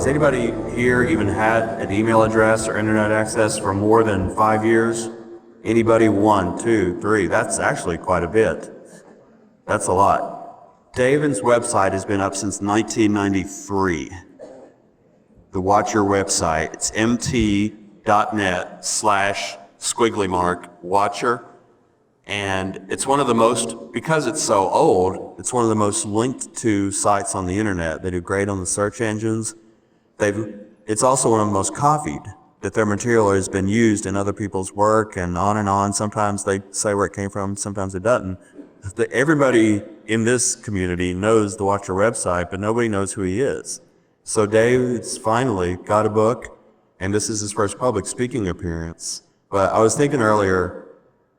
has anybody here even had an email address or internet access for more than 5 years? Anybody? 1, 2, 3. That's actually quite a bit. That's a lot. David's website has been up since 1993. The Watcher website, it's mt.net/watcher. And it's one of the most, because it's so old, it's one of the most linked to sites on the internet. They do great on the search engines. It's also one of the most copied, that their material has been used in other people's work and on and on. Sometimes they say where it came from, sometimes it doesn't. Everybody in this community knows the Watcher website, but nobody knows who he is. So Dave's finally got a book, and this is his first public speaking appearance. But I was thinking earlier,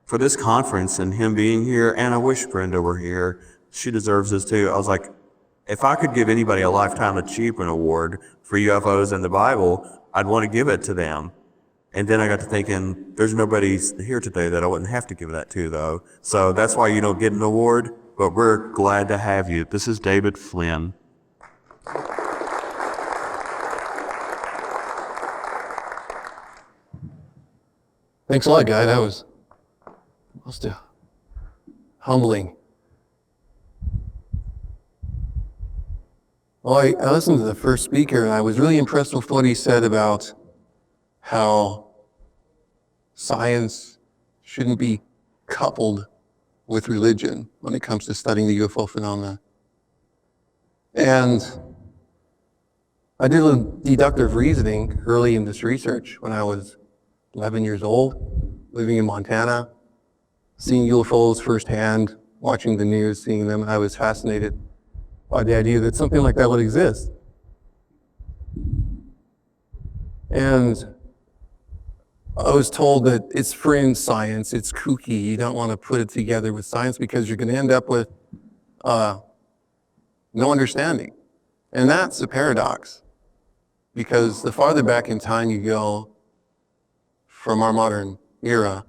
for this conference and him being here, and I wish Brenda were here, she deserves this too. I was like, if I could give anybody a Lifetime Achievement Award for UFOs and the Bible, I'd want to give it to them. And then I got to thinking, there's nobody here today that I wouldn't have to give that to, though. So that's why you don't get an award, but we're glad to have you. This is David Flynn. Thanks a lot, Guy. That was most humbling. Well, I listened to the first speaker, and I was really impressed with what he said about how science shouldn't be coupled with religion when it comes to studying the UFO phenomena. And I did a deductive reasoning early in this research when I was 11 years old, living in Montana, seeing UFOs firsthand, watching the news, seeing them, and I was fascinated by the idea that something like that would exist. And I was told that it's fringe science, it's kooky, you don't want to put it together with science because you're going to end up with no understanding. And that's a paradox, because the farther back in time you go from our modern era,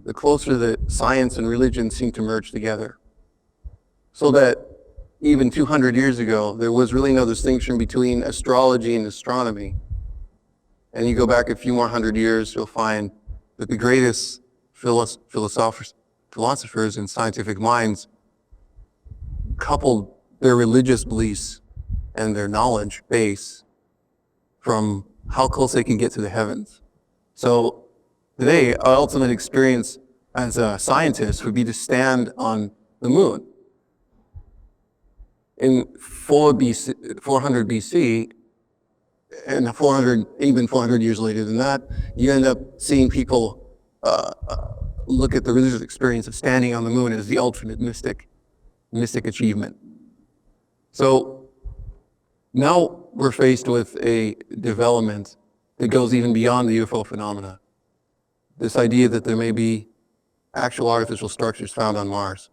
the closer that science and religion seem to merge together. So that even 200 years ago, there was really no distinction between astrology and astronomy. And you go back a few more hundred years, you'll find that the greatest philosophers and scientific minds coupled their religious beliefs and their knowledge base from how close they can get to the heavens. So today, our ultimate experience as a scientist would be to stand on the moon. In 400 BC, and 400 years later than that, you end up seeing people look at the religious experience of standing on the moon as the ultimate mystic achievement. So now we're faced with a development that goes even beyond the UFO phenomena. This idea that there may be actual artificial structures found on Mars.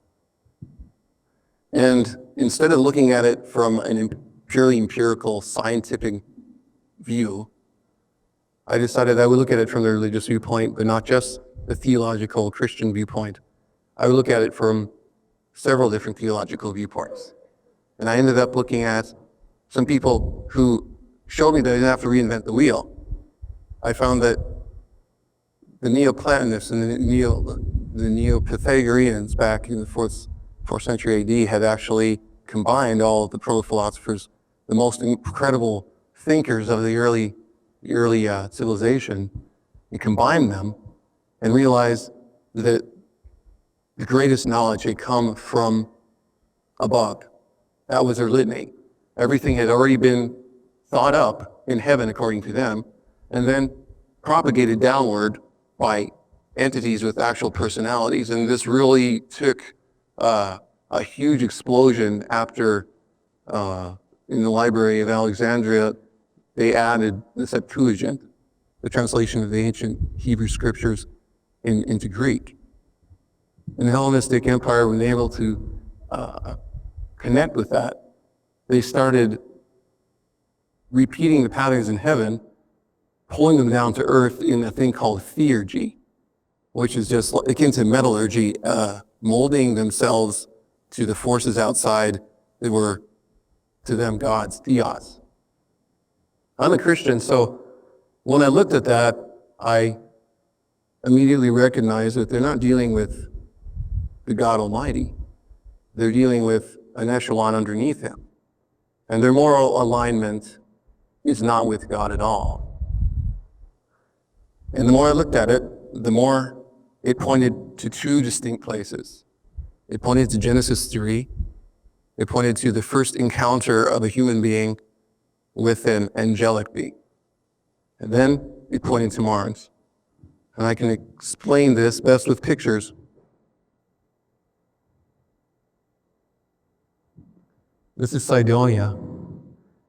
And instead of looking at it from an purely empirical, scientific view, I decided I would look at it from the religious viewpoint, but not just the theological Christian viewpoint. I would look at it from several different theological viewpoints. And I ended up looking at some people who showed me that I didn't have to reinvent the wheel. I found that the Neoplatonists and the Neo-Pythagoreans back in the 4th century AD had actually combined all of the proto-philosophers, the most incredible thinkers of the early civilization, and combined them and realized that the greatest knowledge had come from above. That was their litany. Everything had already been thought up in heaven according to them, and then propagated downward by entities with actual personalities. And this really took a huge explosion after, in the Library of Alexandria, they added the Septuagint, the translation of the ancient Hebrew scriptures into Greek. And the Hellenistic Empire, when they were able to connect with that, they started repeating the patterns in heaven, pulling them down to earth in a thing called theurgy, which is just akin to metallurgy, molding themselves to the forces outside that were, to them, gods, theos. I'm a Christian, so when I looked at that, I immediately recognized that they're not dealing with the God Almighty. They're dealing with an echelon underneath him. And their moral alignment is not with God at all. And the more I looked at it, the more it pointed to two distinct places. It pointed to Genesis 3. It pointed to the first encounter of a human being with an angelic being. And then it pointed to Mars. And I can explain this best with pictures. This is Cydonia.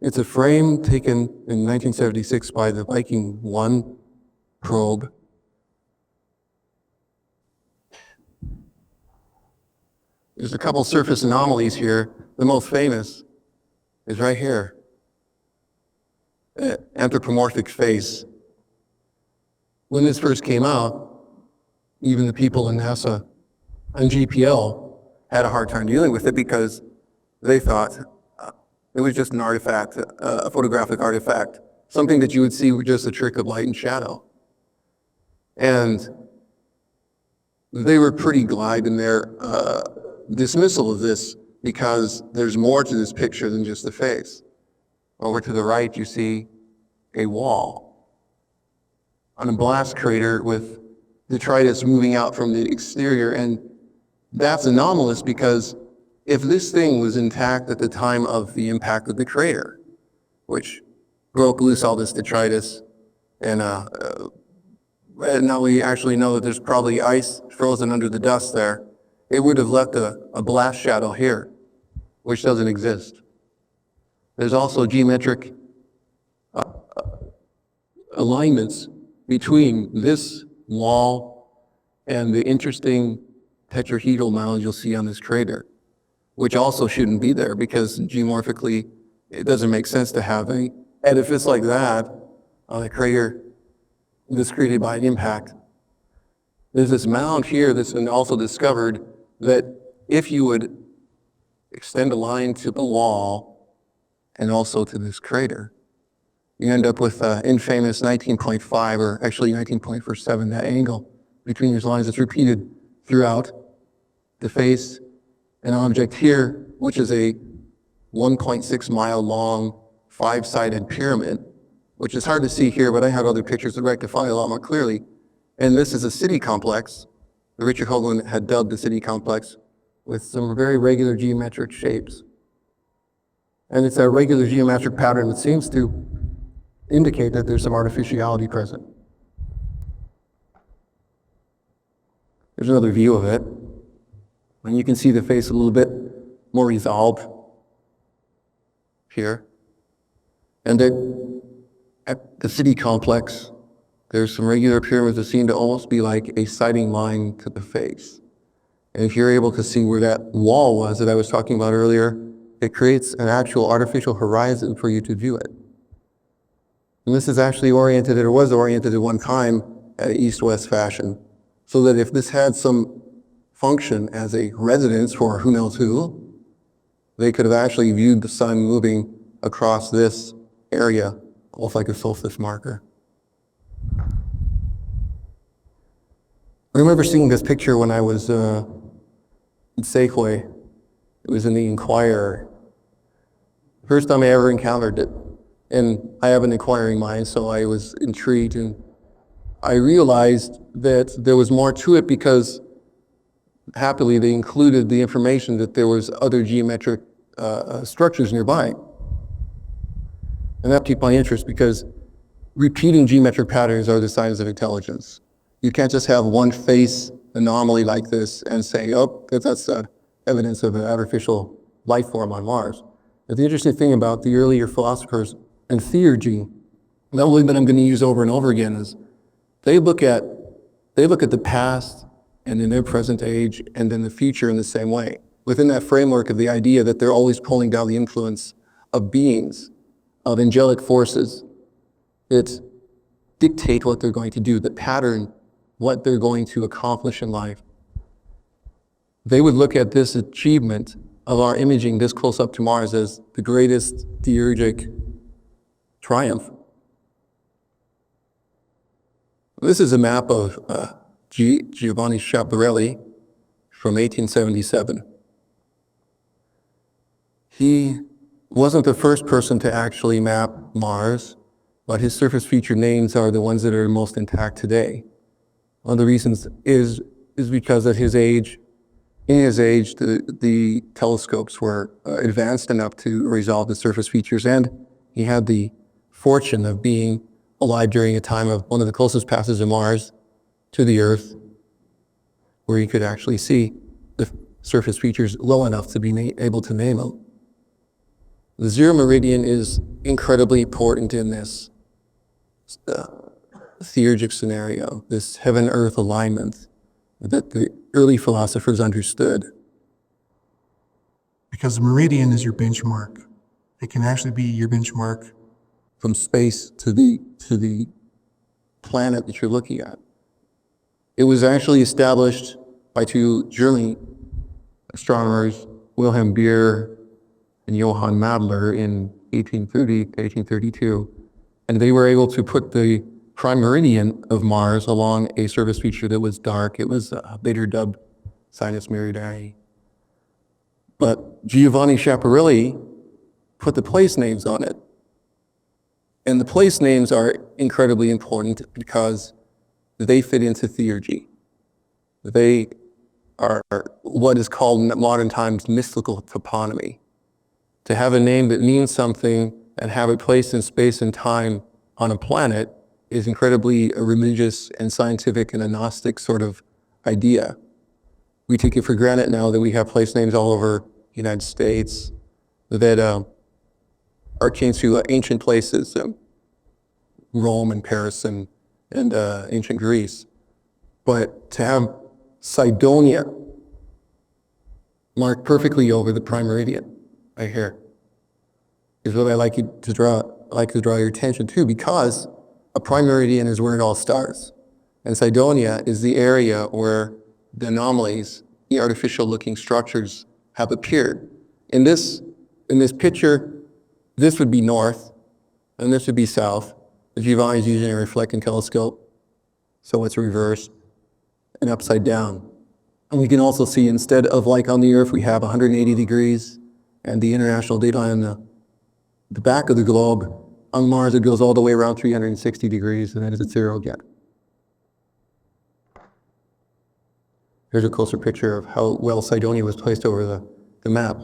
It's a frame taken in 1976 by the Viking 1 probe. There's a couple surface anomalies here. The most famous is right here. Anthropomorphic face. When this first came out, even the people in NASA and GPL had a hard time dealing with it because they thought it was just an artifact, a photographic artifact, something that you would see with just a trick of light and shadow. And they were pretty glide in their dismissal of this because there's more to this picture than just the face. Over to the right, you see a wall on a blast crater with detritus moving out from the exterior. And that's anomalous because if this thing was intact at the time of the impact of the crater, which broke loose all this detritus, and now we actually know that there's probably ice frozen under the dust there, it would have left a blast shadow here, which doesn't exist. There's also geometric alignments between this wall and the interesting tetrahedral mounds you'll see on this crater, which also shouldn't be there because geomorphically it doesn't make sense to have an edifice like that on a crater that's created by an impact. There's this mound here that's been also discovered that if you would extend a line to the wall and also to this crater, you end up with an infamous 19.5 or actually 19.47, that angle between these lines that's repeated throughout the face. An object here, which is a 1.6 mile long, 5-sided pyramid, which is hard to see here, but I had other pictures that rectify a lot more clearly. And this is a city complex. Richard Hoagland had dubbed the city complex with some very regular geometric shapes. And it's a regular geometric pattern that seems to indicate that there's some artificiality present. There's another view of it. And you can see the face a little bit more resolved here. And then at the city complex, there's some regular pyramids that seem to almost be like a sighting line to the face. And if you're able to see where that wall was that I was talking about earlier, it creates an actual artificial horizon for you to view it. And this is actually oriented, or was oriented at one time at east-west fashion, so that if this had some function as a residence for who knows who, they could have actually viewed the sun moving across this area, almost like a solstice marker. I remember seeing this picture when I was in Safeway. It was in the Inquirer. First time I ever encountered it. And I have an inquiring mind, so I was intrigued, and I realized that there was more to it because happily they included the information that there was other geometric structures nearby. And that piqued my interest because repeating geometric patterns are the signs of intelligence. You can't just have one face anomaly like this and say, oh, that's evidence of an artificial life form on Mars. But the interesting thing about the earlier philosophers and theurgy, the one that I'm going to use over and over again, is they look at the past and then their present age and then the future in the same way, within that framework of the idea that they're always pulling down the influence of beings, of angelic forces that dictate what they're going to do, that pattern what they're going to accomplish in life. They would look at this achievement of our imaging this close up to Mars as the greatest theurgic triumph This is a map of Giovanni Schiaparelli from 1877. He wasn't the first person to actually map Mars, but his surface feature names are the ones that are most intact today. One of the reasons is because at his age, the telescopes were advanced enough to resolve the surface features, and he had the fortune of being alive during a time of one of the closest passes of Mars to the Earth, where he could actually see the surface features low enough to be able to name them. The zero meridian is incredibly important in this theurgic scenario, this heaven-earth alignment that the early philosophers understood. Because the meridian is your benchmark. It can actually be your benchmark From space to the planet that you're looking at. It was actually established by two German astronomers, Wilhelm Beer and Johann Madler, in 1832, and they were able to put the prime meridian of Mars along a surface feature that was dark. It was later dubbed Sinus Meridiani. But Giovanni Schiaparelli put the place names on it. And the place names are incredibly important because they fit into theurgy. They are what is called in modern times mystical toponymy. To have a name that means something and have it placed in space and time on a planet is incredibly a religious and scientific and a Gnostic sort of idea. We take it for granted now that we have place names all over the United States that are changed to ancient places, Rome and Paris and ancient Greece. But to have Cydonia marked perfectly over the prime meridian, right here, is what I like you to draw. I like to draw your attention to, because a prime meridian is where it all starts, and Cydonia is the area where the anomalies, the artificial-looking structures, have appeared. In this picture, this would be north, and this would be south. Giovanni is using a reflecting telescope, so it's reversed and upside down. And we can also see, instead of like on the Earth, we have 180 degrees, and the international date on the back of the globe. On Mars, it goes all the way around 360 degrees, and then it's at zero again. Here's a closer picture of how well Cydonia was placed over the map.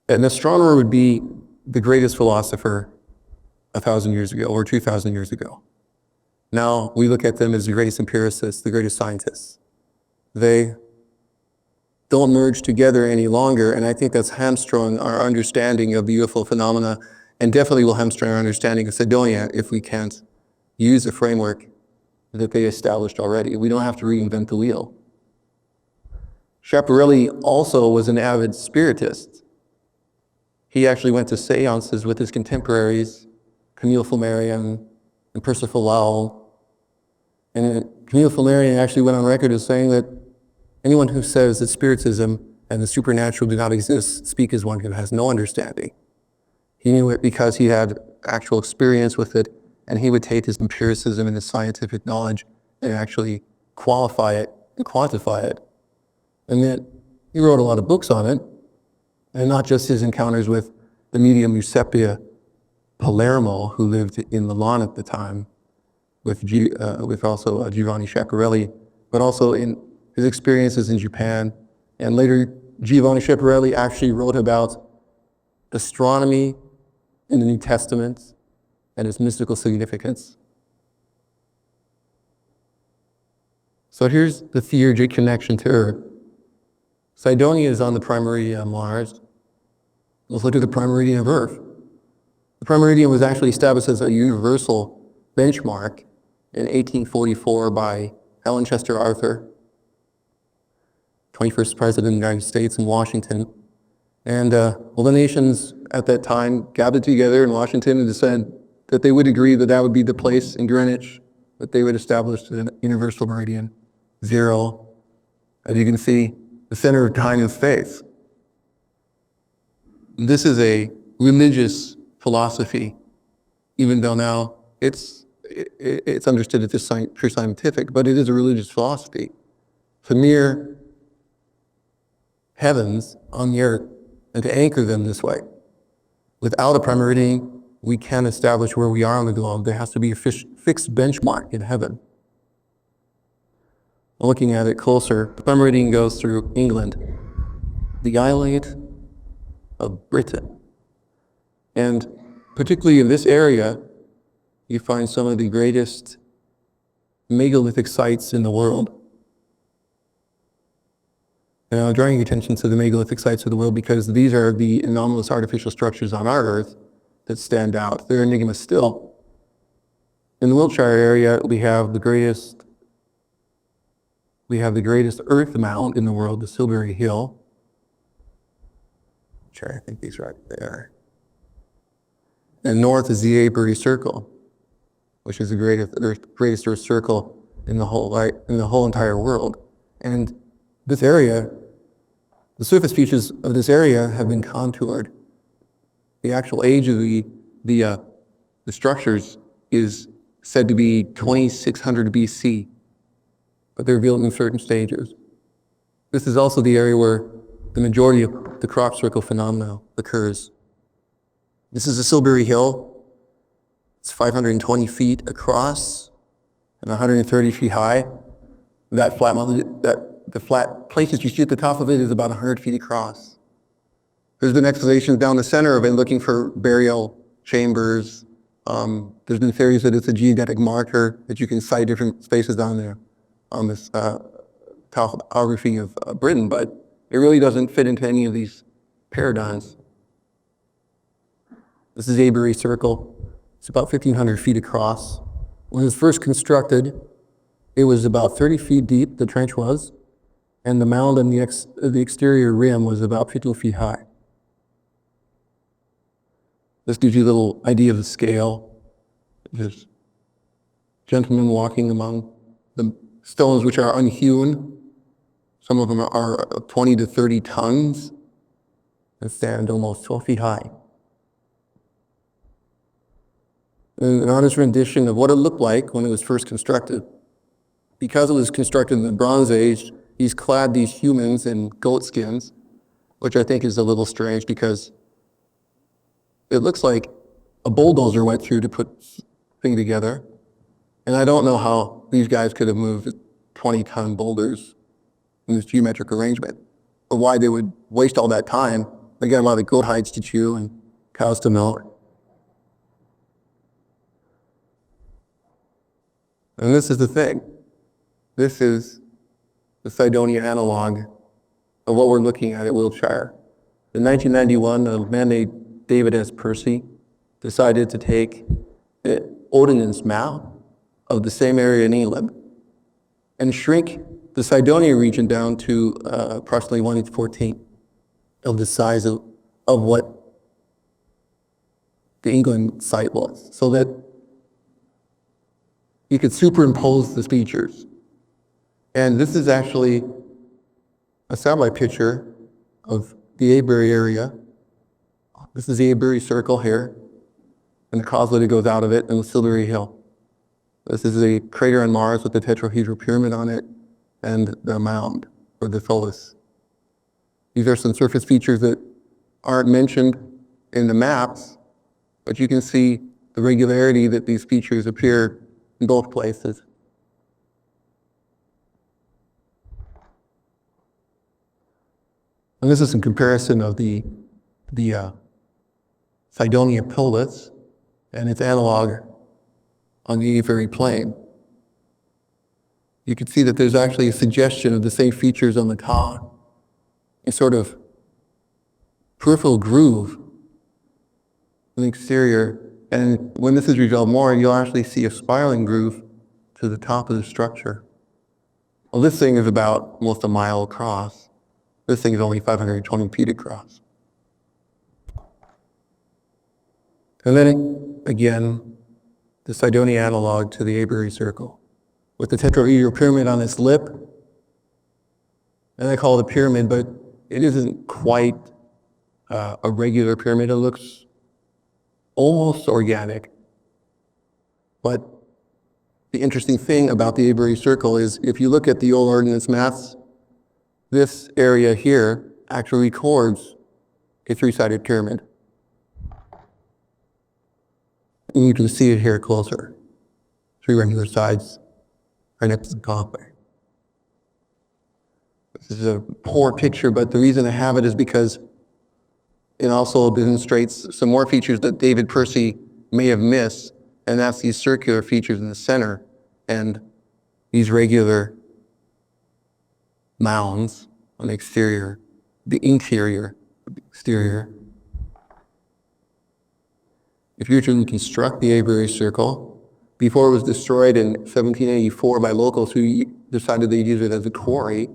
An astronomer would be the greatest philosopher 1,000 years ago or 2,000 years ago. Now we look at them as the greatest empiricists, the greatest scientists. They don't merge together any longer, and I think that's hamstrung our understanding of the UFO phenomena, and definitely will hamstring our understanding of Cydonia if we can't use a framework that they established already. We don't have to reinvent the wheel. Schiaparelli also was an avid spiritist. He actually went to seances with his contemporaries, Camille Flammarion and Percival Lowell. And Camille Flammarion actually went on record as saying that anyone who says that spiritism and the supernatural do not exist speak as one who has no understanding. He knew it because he had actual experience with it, and he would take his empiricism and his scientific knowledge and actually qualify it and quantify it. And then he wrote a lot of books on it, and not just his encounters with the medium Eusebia Palermo, who lived in Milan at the time, with also Giovanni Schiaparelli, but also in his experiences in Japan. And later, Giovanni Schiaparelli actually wrote about astronomy in the New Testament and its mystical significance. So here's the theurgic connection to Earth. Cydonia is on the prime meridian of Mars. Let's look at the prime meridian of Earth. The prime meridian was actually established as a universal benchmark in 1844 by Helen Chester Arthur, 21st President of the United States in Washington. And all the nations at that time gathered together in Washington and said that they would agree that that would be the place in Greenwich that they would establish the universal meridian, zero. As you can see, the center of time and space. This is a religious philosophy, even though now it's it's understood that this is pure scientific, but it is a religious philosophy. To mirror heavens on the earth and to anchor them this way. Without a prime meridian, we can't establish where we are on the globe. There has to be a fixed benchmark in heaven. Looking at it closer, the prime meridian goes through England, the islet of Britain. And particularly in this area, you find some of the greatest megalithic sites in the world. And I'm drawing attention to the megalithic sites of the world because these are the anomalous artificial structures on our Earth that stand out. They're enigmas still. In the Wiltshire area, we have the greatest earth mound in the world, the Silbury Hill. Sure, I think these right there. And north is the Avebury Circle, which is the greatest earth circle in the whole entire world. And this area, the surface features of this area have been contoured. The actual age of the structures is said to be 2600 BC, but they're revealed in certain stages. This is also the area where the majority of the crop circle phenomena occurs. This is the Silbury Hill. It's 520 feet across and 130 feet high. The flat places you see at the top of it is about 100 feet across. There's been excavations down the center of it looking for burial chambers. There's been theories that it's a geodetic marker, that you can cite different spaces down there on this topography of Britain, but it really doesn't fit into any of these paradigms. This is Avebury Circle. It's about 1,500 feet across. When it was first constructed, it was about 30 feet deep, the trench was, and the mound and the exterior rim was about 15 feet high. This gives you a little idea of the scale. There's gentlemen walking among the stones which are unhewn. Some of them are 20 to 30 tons and stand almost 12 feet high. An artist's rendition of what it looked like when it was first constructed. Because it was constructed in the Bronze Age, he's clad these humans in goat skins, which I think is a little strange because it looks like a bulldozer went through to put this thing together. And I don't know how these guys could have moved 20-ton boulders in this geometric arrangement, or why they would waste all that time. They got a lot of goat hides to chew and cows to milk. And this is the thing. This is the Cydonia analog of what we're looking at Wiltshire. In 1991, a man named David S. Percy decided to take an ordnance map of the same area in England and shrink the Cydonia region down to approximately 1/14 of the size of what the England site was, so that you could superimpose the features. And this is actually a satellite picture of the Avebury area. This is the Avebury Circle here, and the causeway that goes out of it, and the Silbury Hill. This is a crater on Mars with the tetrahedral pyramid on it, and the mound, or the Tholus. These are some surface features that aren't mentioned in the maps, but you can see the regularity that these features appear in both places. And this is in comparison of the Cydonia Pilus and its analog on the Avebury Plain. You can see that there's actually a suggestion of the same features on the top, a sort of peripheral groove in the exterior. And when this is revealed more, you'll actually see a spiraling groove to the top of the structure. Well, this thing is about almost a mile across. This thing is only 520 feet across. And then again, the Cydonia analog to the Avebury Circle, with the tetrahedral pyramid on its lip. And I call it a pyramid, but it isn't quite a regular pyramid. It looks almost organic, but The interesting thing about the Avery circle is if you look at the old ordnance maps, this area here actually records a three-sided pyramid. And you can see it here closer. Three regular sides right next to the coffin. This is a poor picture, but the reason I have it is because it also demonstrates some more features that David Percy may have missed, and that's these circular features in the center and these regular mounds on the exterior, the interior, exterior. If you were to reconstruct the Avery Circle, before it was destroyed in 1784 by locals who decided they'd use it as a quarry,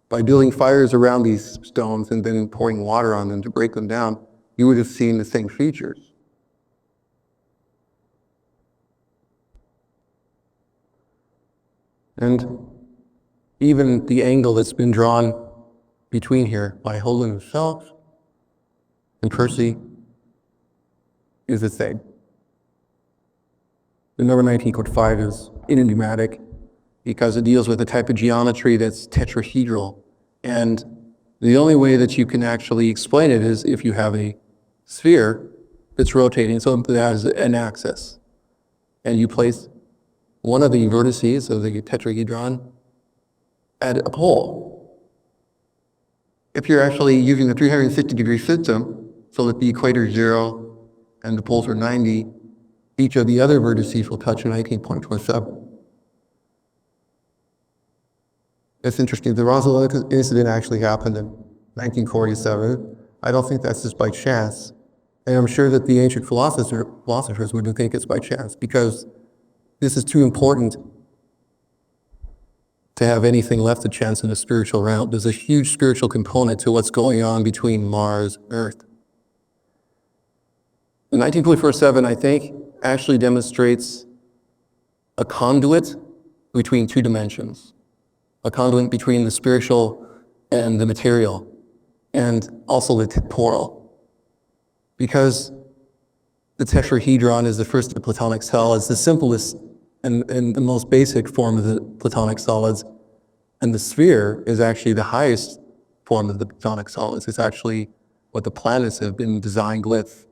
by building fires around these stones and then pouring water on them to break them down, you would have seen the same features. And even the angle that's been drawn between here by Holden himself and Percy is the same. The number 19.5 is enigmatic because it deals with a type of geometry that's tetrahedral. And the only way that you can actually explain it is if you have a sphere that's rotating, so that has an axis. And you place one of the vertices of the tetrahedron at a pole. If you're actually using the 360-degree system, so that the equator is 0 and the poles are 90, each of the other vertices will touch 19.27. It's interesting. The Roswell incident actually happened in 1947. I don't think that's just by chance. And I'm sure that the ancient philosophers wouldn't think it's by chance because this is too important to have anything left to chance in the spiritual realm. There's a huge spiritual component to what's going on between Mars and Earth. The 19.47, I think, actually demonstrates a conduit between two dimensions, a conduit between the spiritual and the material, and also the temporal. Because the tetrahedron is the first of the Platonic solids, the simplest and the most basic form of the Platonic solids, and the sphere is actually the highest form of the Platonic solids. It's actually what the planets have been designed with.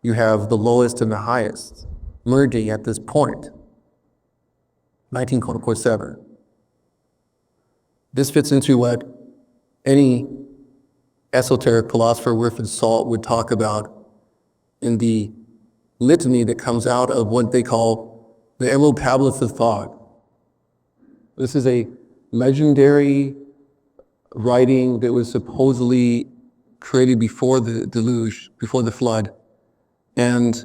You have the lowest and the highest merging at this point. 19.47. This fits into what any esoteric philosopher worth his salt would talk about in the litany that comes out of what they call the Emerald Tablets of Thought. This is a legendary writing that was supposedly created before the deluge, before the flood. And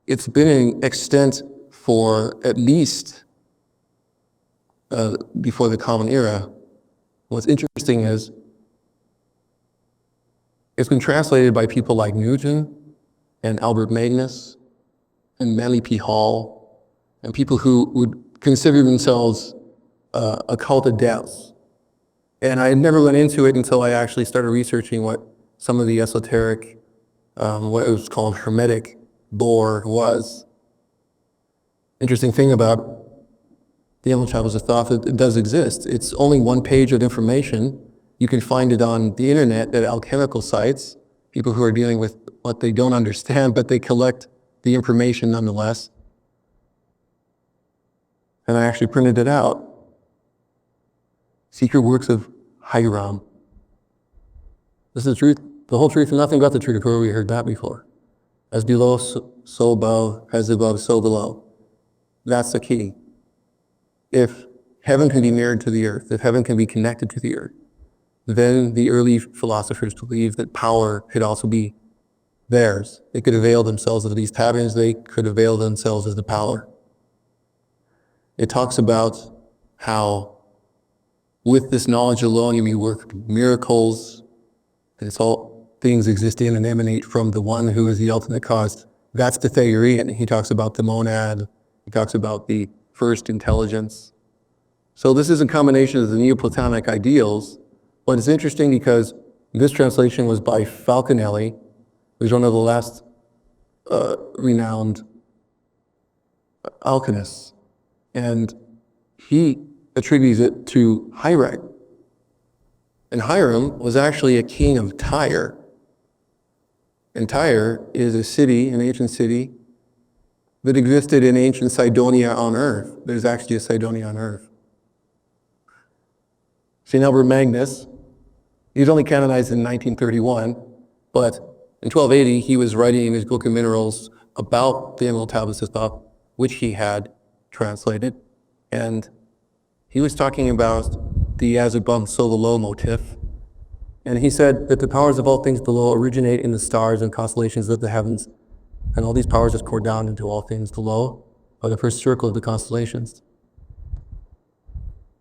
it's been extant for at least before the Common Era. What's interesting is it's been translated by people like Newton and Albert Magnus and Manly P. Hall and people who would consider themselves occult adepts. And I never went into it until I actually started researching what some of the esoteric, what was called Hermetic lore was. Interesting thing about the Emerald Tablets of Thought, it does exist. It's only one page of information. You can find it on the internet at alchemical sites, people who are dealing with what they don't understand, but they collect the information nonetheless. And I actually printed it out. Secret Works of Hiram. This is the truth, the whole truth, and nothing but the truth. Where we heard that before. As below, so above, as above, so below. That's the key. If heaven can be mirrored to the earth, if heaven can be connected to the earth, then the early philosophers believed that power could also be theirs. They could avail themselves of these patterns, they could avail themselves of the power. It talks about how with this knowledge alone you may work miracles, and it's all things exist in and emanate from the one who is the ultimate cause. That's the Pythagorean. He talks about the monad, he talks about the first intelligence. So this is a combination of the Neoplatonic ideals, but it's interesting because this translation was by Falconelli, who's one of the last renowned alchemists And he attributes it to Hiram. And Hiram was actually a king of Tyre. And Tyre is a city, an ancient city, that existed in ancient Cydonia on earth. There's actually a Cydonia on earth. St. Albert Magnus, he was only canonized in 1931, but in 1280 he was writing in his Book of Minerals about the Emerald Tablets of Thoth, which he had translated. And he was talking about the as above, so below motif. And he said that the powers of all things below originate in the stars and constellations of the heavens. And all these powers just pour down into all things below, by the first circle of the constellations.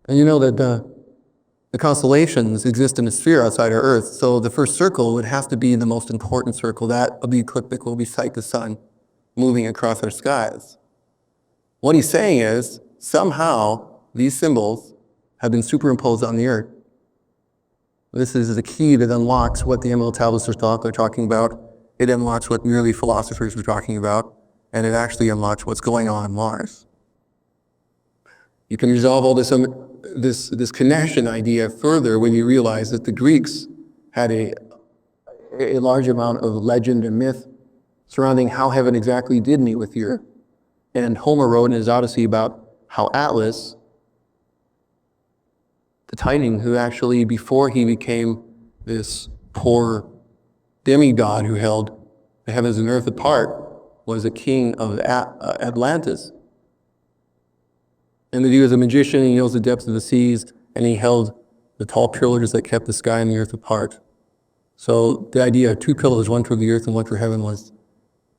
And you know that the constellations exist in a sphere outside our Earth, so the first circle would have to be the most important circle, that of the ecliptic will be sight the sun moving across our skies. What he's saying is, somehow, these symbols have been superimposed on the Earth. This is the key that unlocks what the Emerald Tablets of Thoth are talking about. It unlocks what merely philosophers were talking about, and it actually unlocks what's going on Mars. You can resolve all this connection idea further when you realize that the Greeks had a large amount of legend and myth surrounding how heaven exactly did meet with the earth. And Homer wrote in his Odyssey about how Atlas, the Titan, who actually, before he became this poor demigod who held the heavens and earth apart, was a king of Atlantis. And that he was a magician, and he knows the depths of the seas, and he held the tall pillars that kept the sky and the earth apart. So the idea of two pillars, one for the earth and one for heaven, was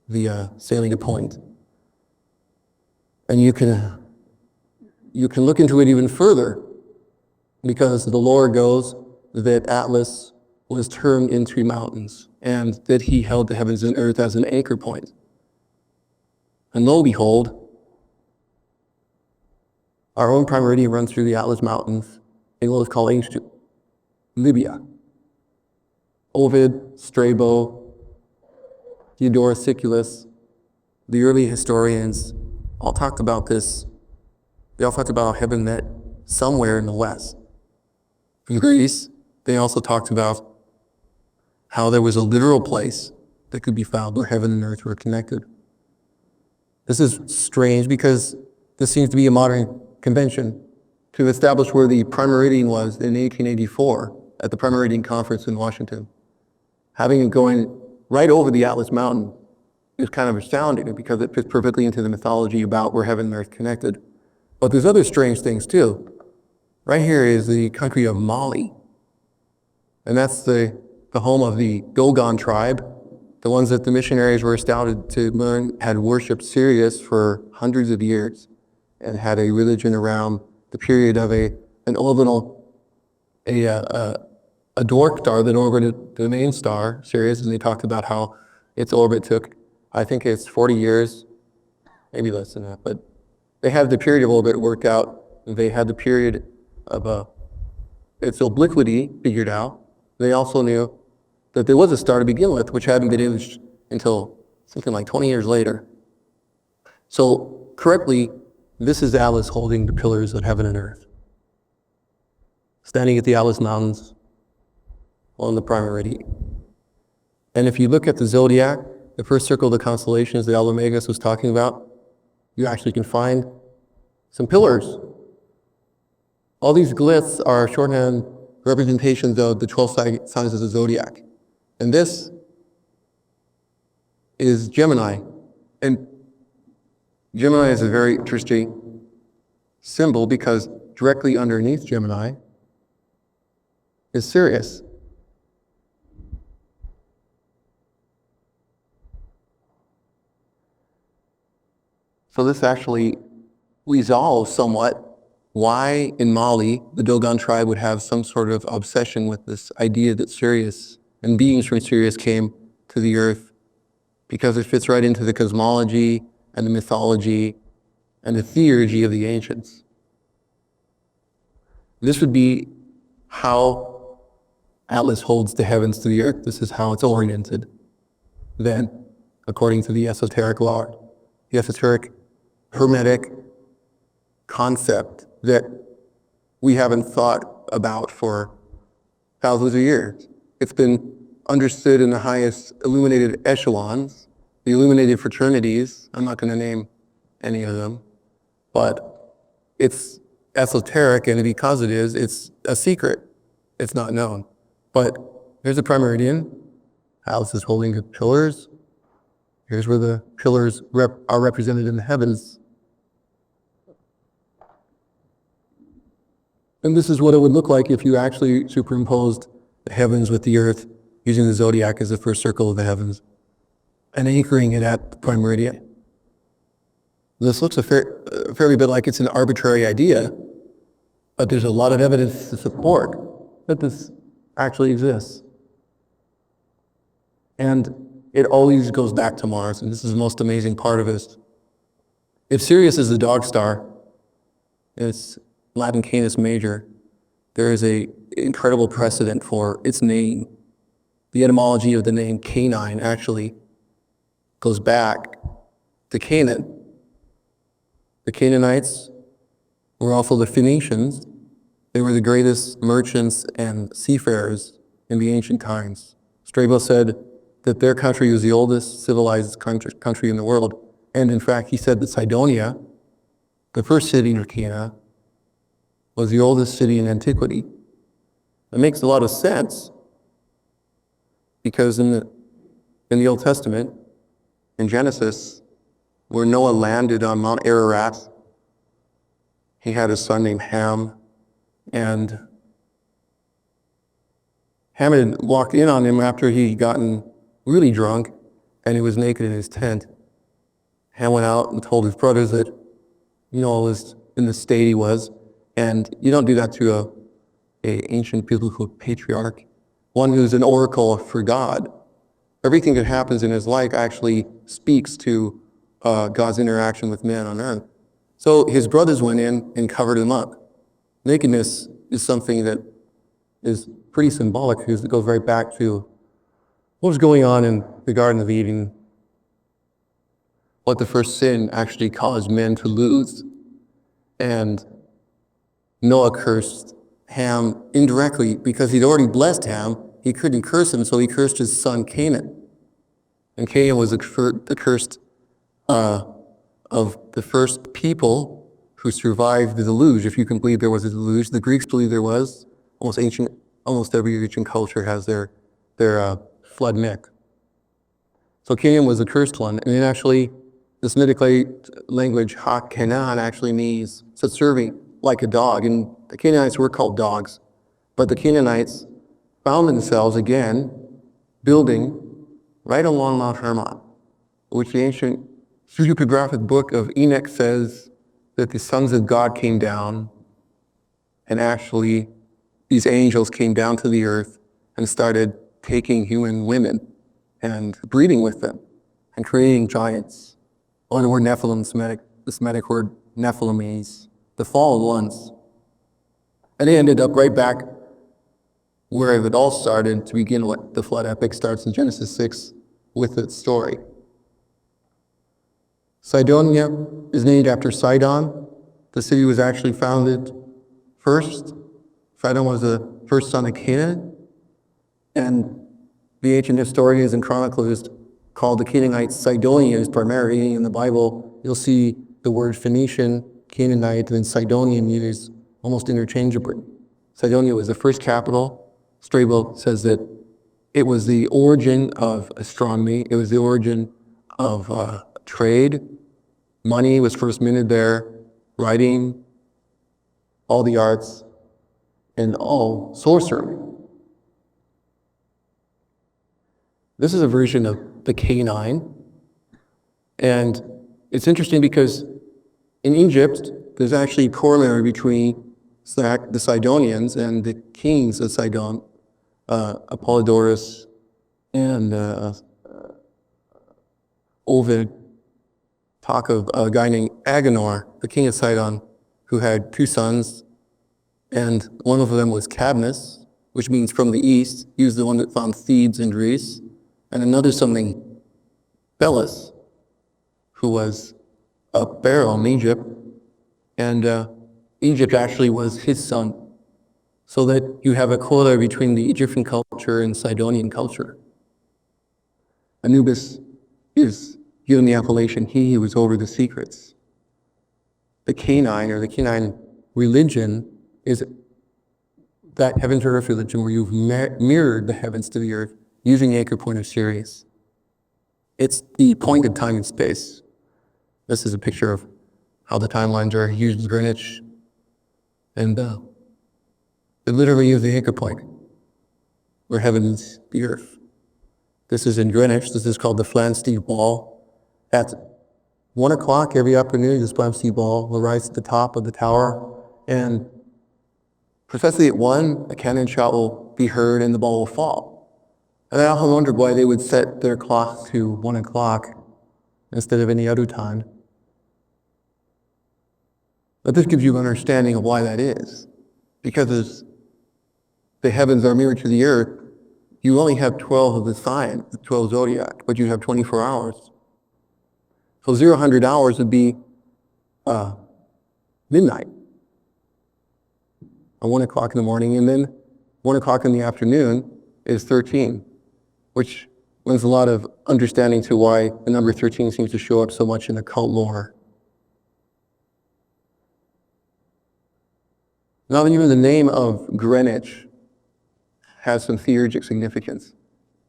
the salient point. And you can look into it even further, because the lore goes that Atlas was turned into mountains, and that he held the heavens and earth as an anchor point. And lo and behold, our own prime meridian runs through the Atlas Mountains in what is called ancient Libya. Ovid, Strabo, Theodorus Siculus, the early historians all talked about this. They all talked about how heaven met somewhere in the west. In Greece, they also talked about how there was a literal place that could be found where heaven and earth were connected. This is strange because this seems to be a modern convention to establish where the prime meridian was in 1884 at the Prime Meridian Conference in Washington. Having it going right over the Atlas Mountain is kind of astounding because it fits perfectly into the mythology about where heaven and earth connected. But there's other strange things too. Right here is the country of Mali, and that's the home of the Dogon tribe, the ones that the missionaries were astounded to learn had worshipped Sirius for hundreds of years and had a religion around the period of an orbital, a dwarf star that orbited the main star, Sirius, and they talked about how its orbit took, I think it's 40 years, maybe less than that, but they had the period of orbit worked out. They had the period of its obliquity figured out. They also knew that there was a star to begin with, which hadn't been imaged until something like 20 years later. So correctly, this is Atlas holding the pillars of heaven and earth, standing at the Atlas Mountains on the prime meridian. And if you look at the zodiac, the first circle of the constellations that Albert Magnus was talking about, you actually can find some pillars. All these glyphs are shorthand representations of the 12 signs of the zodiac. And this is Gemini. And Gemini is a very interesting symbol because directly underneath Gemini is Sirius. So this actually resolves somewhat why in Mali the Dogon tribe would have some sort of obsession with this idea that Sirius and beings from Sirius came to the earth, because it fits right into the cosmology and the mythology and the theurgy of the ancients. This would be how Atlas holds the heavens to the earth. This is how it's oriented. Then, according to the esoteric law, the esoteric, hermetic, concept that we haven't thought about for thousands of years. It's been understood in the highest illuminated echelons, the illuminated fraternities. I'm not going to name any of them, but it's esoteric, and because it is, it's a secret. It's not known. But here's a prime meridian. Alice is holding the pillars. Here's where the pillars are represented in the heavens. And this is what it would look like if you actually superimposed the heavens with the earth, using the zodiac as the first circle of the heavens, and anchoring it at the prime meridian. This looks a fairly bit like it's an arbitrary idea, but there's a lot of evidence to support that this actually exists. And it always goes back to Mars, and this is the most amazing part of this. If Sirius is the dog star, it's Latin Canis Major, there is an incredible precedent for its name. The etymology of the name canine actually goes back to Canaan. The Canaanites were also the Phoenicians. They were the greatest merchants and seafarers in the ancient times. Strabo said that their country was the oldest civilized country in the world. And in fact, he said that Cydonia, the first city near Canaan, was the oldest city in antiquity. It makes a lot of sense because in the Old Testament, in Genesis, where Noah landed on Mount Ararat, he had a son named Ham, and Ham had walked in on him after he'd gotten really drunk, and he was naked in his tent. Ham went out and told his brothers that Noah was in the state he was, and you don't do that to a ancient biblical patriarch, one who's an oracle for God. Everything that happens in his life actually speaks to God's interaction with man on earth. So his brothers went in and covered him up. Nakedness is something that is pretty symbolic because it goes right back to what was going on in the Garden of Eden, what the first sin actually caused men to lose. And Noah cursed Ham indirectly because he'd already blessed Ham. He couldn't curse him, so he cursed his son Canaan. And Canaan was the cursed of the first people who survived the deluge, if you can believe there was a deluge. The Greeks believe there was. Almost every ancient culture has their flood myth. So Canaan was the cursed one, and then actually, the Semitic language, ha-Canaan, actually means subservient, like a dog. And the Canaanites were called dogs, but the Canaanites found themselves again building right along Mount Hermon, which the ancient pseudepigraphic book of Enoch says that the sons of God came down, and actually these angels came down to the earth and started taking human women and breeding with them and creating giants. Or the word Nephilim, the Semitic word Nephilim means the fallen ones. And they ended up right back where it all started to begin with. The flood epic starts in Genesis 6 with its story. Cydonia is named after Sidon. The city was actually founded first. Sidon was the first son of Canaan. And the ancient historians and chroniclers called the Canaanites Sidonians primarily. In the Bible, you'll see the word Phoenician, Canaanite, and Sidonian used almost interchangeably. Cydonia was the first capital. Strabo says that it was the origin of astronomy. It was the origin of trade. Money was first minted there, writing, all the arts, and all sorcery. This is a version of the canine. And it's interesting because in Egypt, there's actually a corollary between the Sidonians and the kings of Sidon, Apollodorus and Ovid talk of a guy named Agenor, the king of Sidon, who had two sons, and one of them was Cadmus, which means from the east. He was the one that found Thebes in Greece, and another something, Belus, who was a pharaoh in Egypt, And Egypt actually was his son. So that you have a quota between the Egyptian culture and Sidonian culture. Anubis is given the appellation he who was over the secrets. The Canine religion is that heaven to earth religion where you've mirrored the heavens to the earth using the anchor point of Sirius. It's the point of time and space. This is a picture of how the timelines are used in Greenwich. And they literally use the anchor point where heaven is the earth. This is in Greenwich. This is called the Flamsteed Ball. At 1 o'clock every afternoon, this Flamsteed Ball will rise to the top of the tower, and precisely at 1, a cannon shot will be heard and the ball will fall. And I often wondered why they would set their clock to 1 o'clock instead of any other time. But this gives you an understanding of why that is. Because as the heavens are mirrored to the earth, you only have 12 of the signs, the 12 zodiac, but you have 24 hours. So 0-100 hours would be midnight, at 1 o'clock in the morning, and then 1 o'clock in the afternoon is 13, which lends a lot of understanding to why the number 13 seems to show up so much in occult lore. Now, even the name of Greenwich has some theurgic significance.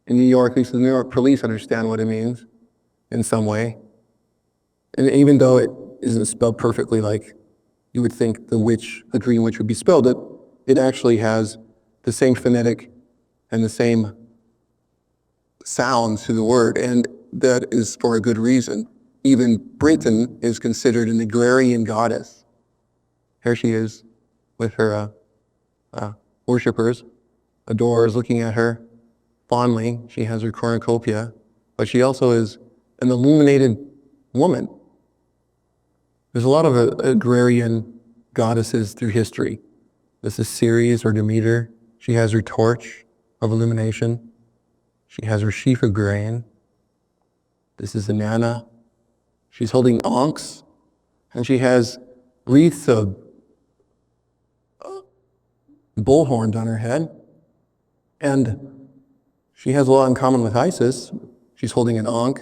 In New York, at least the New York police understand what it means in some way. And even though it isn't spelled perfectly like you would think the green witch would be spelled, it actually has the same phonetic and the same sounds to the word, and that is for a good reason. Even Britain is considered an agrarian goddess. Here she is with her worshippers, adorers looking at her fondly. She has her cornucopia, but she also is an illuminated woman. There's a lot of agrarian goddesses through history. This is Ceres or Demeter. She has her torch of illumination. She has her sheaf of grain. This is Inanna. She's holding ankhs, and she has wreaths of bull horns on her head. And she has a lot in common with Isis. She's holding an ankh,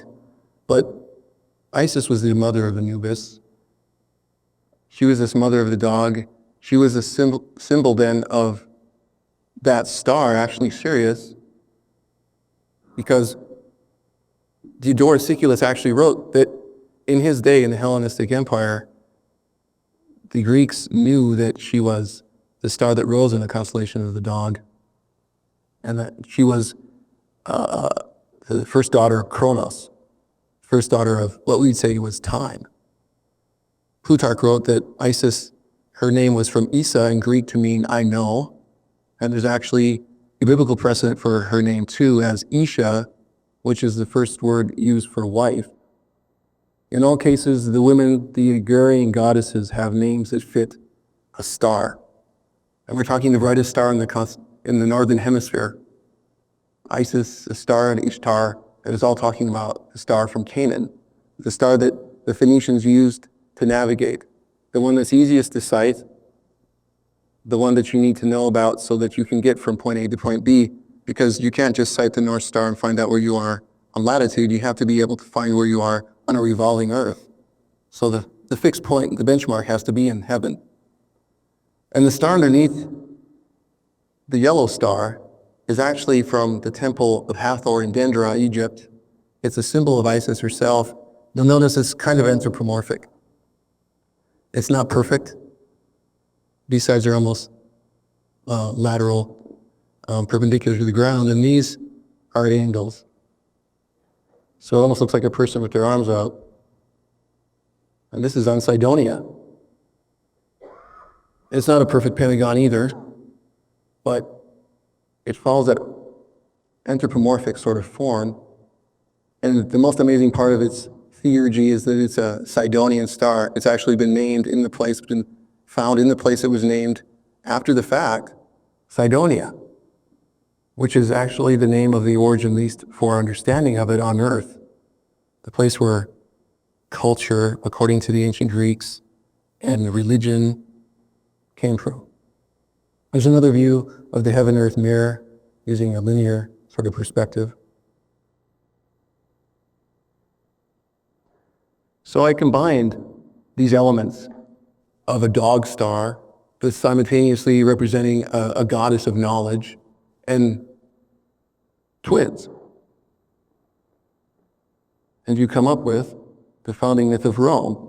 but Isis was the mother of Anubis. She was this mother of the dog. She was a symbol then of that star, actually Sirius, because Diodorus Siculus actually wrote that in his day in the Hellenistic Empire, the Greeks knew that she was the star that rose in the constellation of the dog, and that she was the first daughter of Kronos, first daughter of what we'd say was time. Plutarch wrote that Isis, her name was from Isa in Greek to mean I know, and there's actually a biblical precedent for her name too as Isha, which is the first word used for wife. In all cases, the women, the agrarian goddesses, have names that fit a star. And we're talking the brightest star in the northern hemisphere. Isis, the star, and Ishtar, it is all talking about the star from Canaan, the star that the Phoenicians used to navigate, the one that's easiest to sight, the one that you need to know about so that you can get from point A to point B, because you can't just sight the North Star and find out where you are on latitude. You have to be able to find where you are on a revolving Earth. So the fixed point, the benchmark, has to be in heaven. And the star underneath, the yellow star, is actually from the temple of Hathor in Dendera, Egypt. It's a symbol of Isis herself. You'll notice it's kind of anthropomorphic. It's not perfect. These sides are almost lateral, perpendicular to the ground, and these are at angles. So it almost looks like a person with their arms out. And this is on Cydonia. It's not a perfect pentagon either, but it follows that anthropomorphic sort of form. And the most amazing part of its theurgy is that it's a Sidonian star. It's actually been named in the place, been found in the place it was named after the fact, Cydonia, which is actually the name of the origin, at least for our understanding of it, on Earth. The place where culture, according to the ancient Greeks, and religion came from. There's another view of the heaven-earth mirror using a linear sort of perspective. So I combined these elements of a dog star, but simultaneously representing a goddess of knowledge, and twins. And you come up with the founding myth of Rome.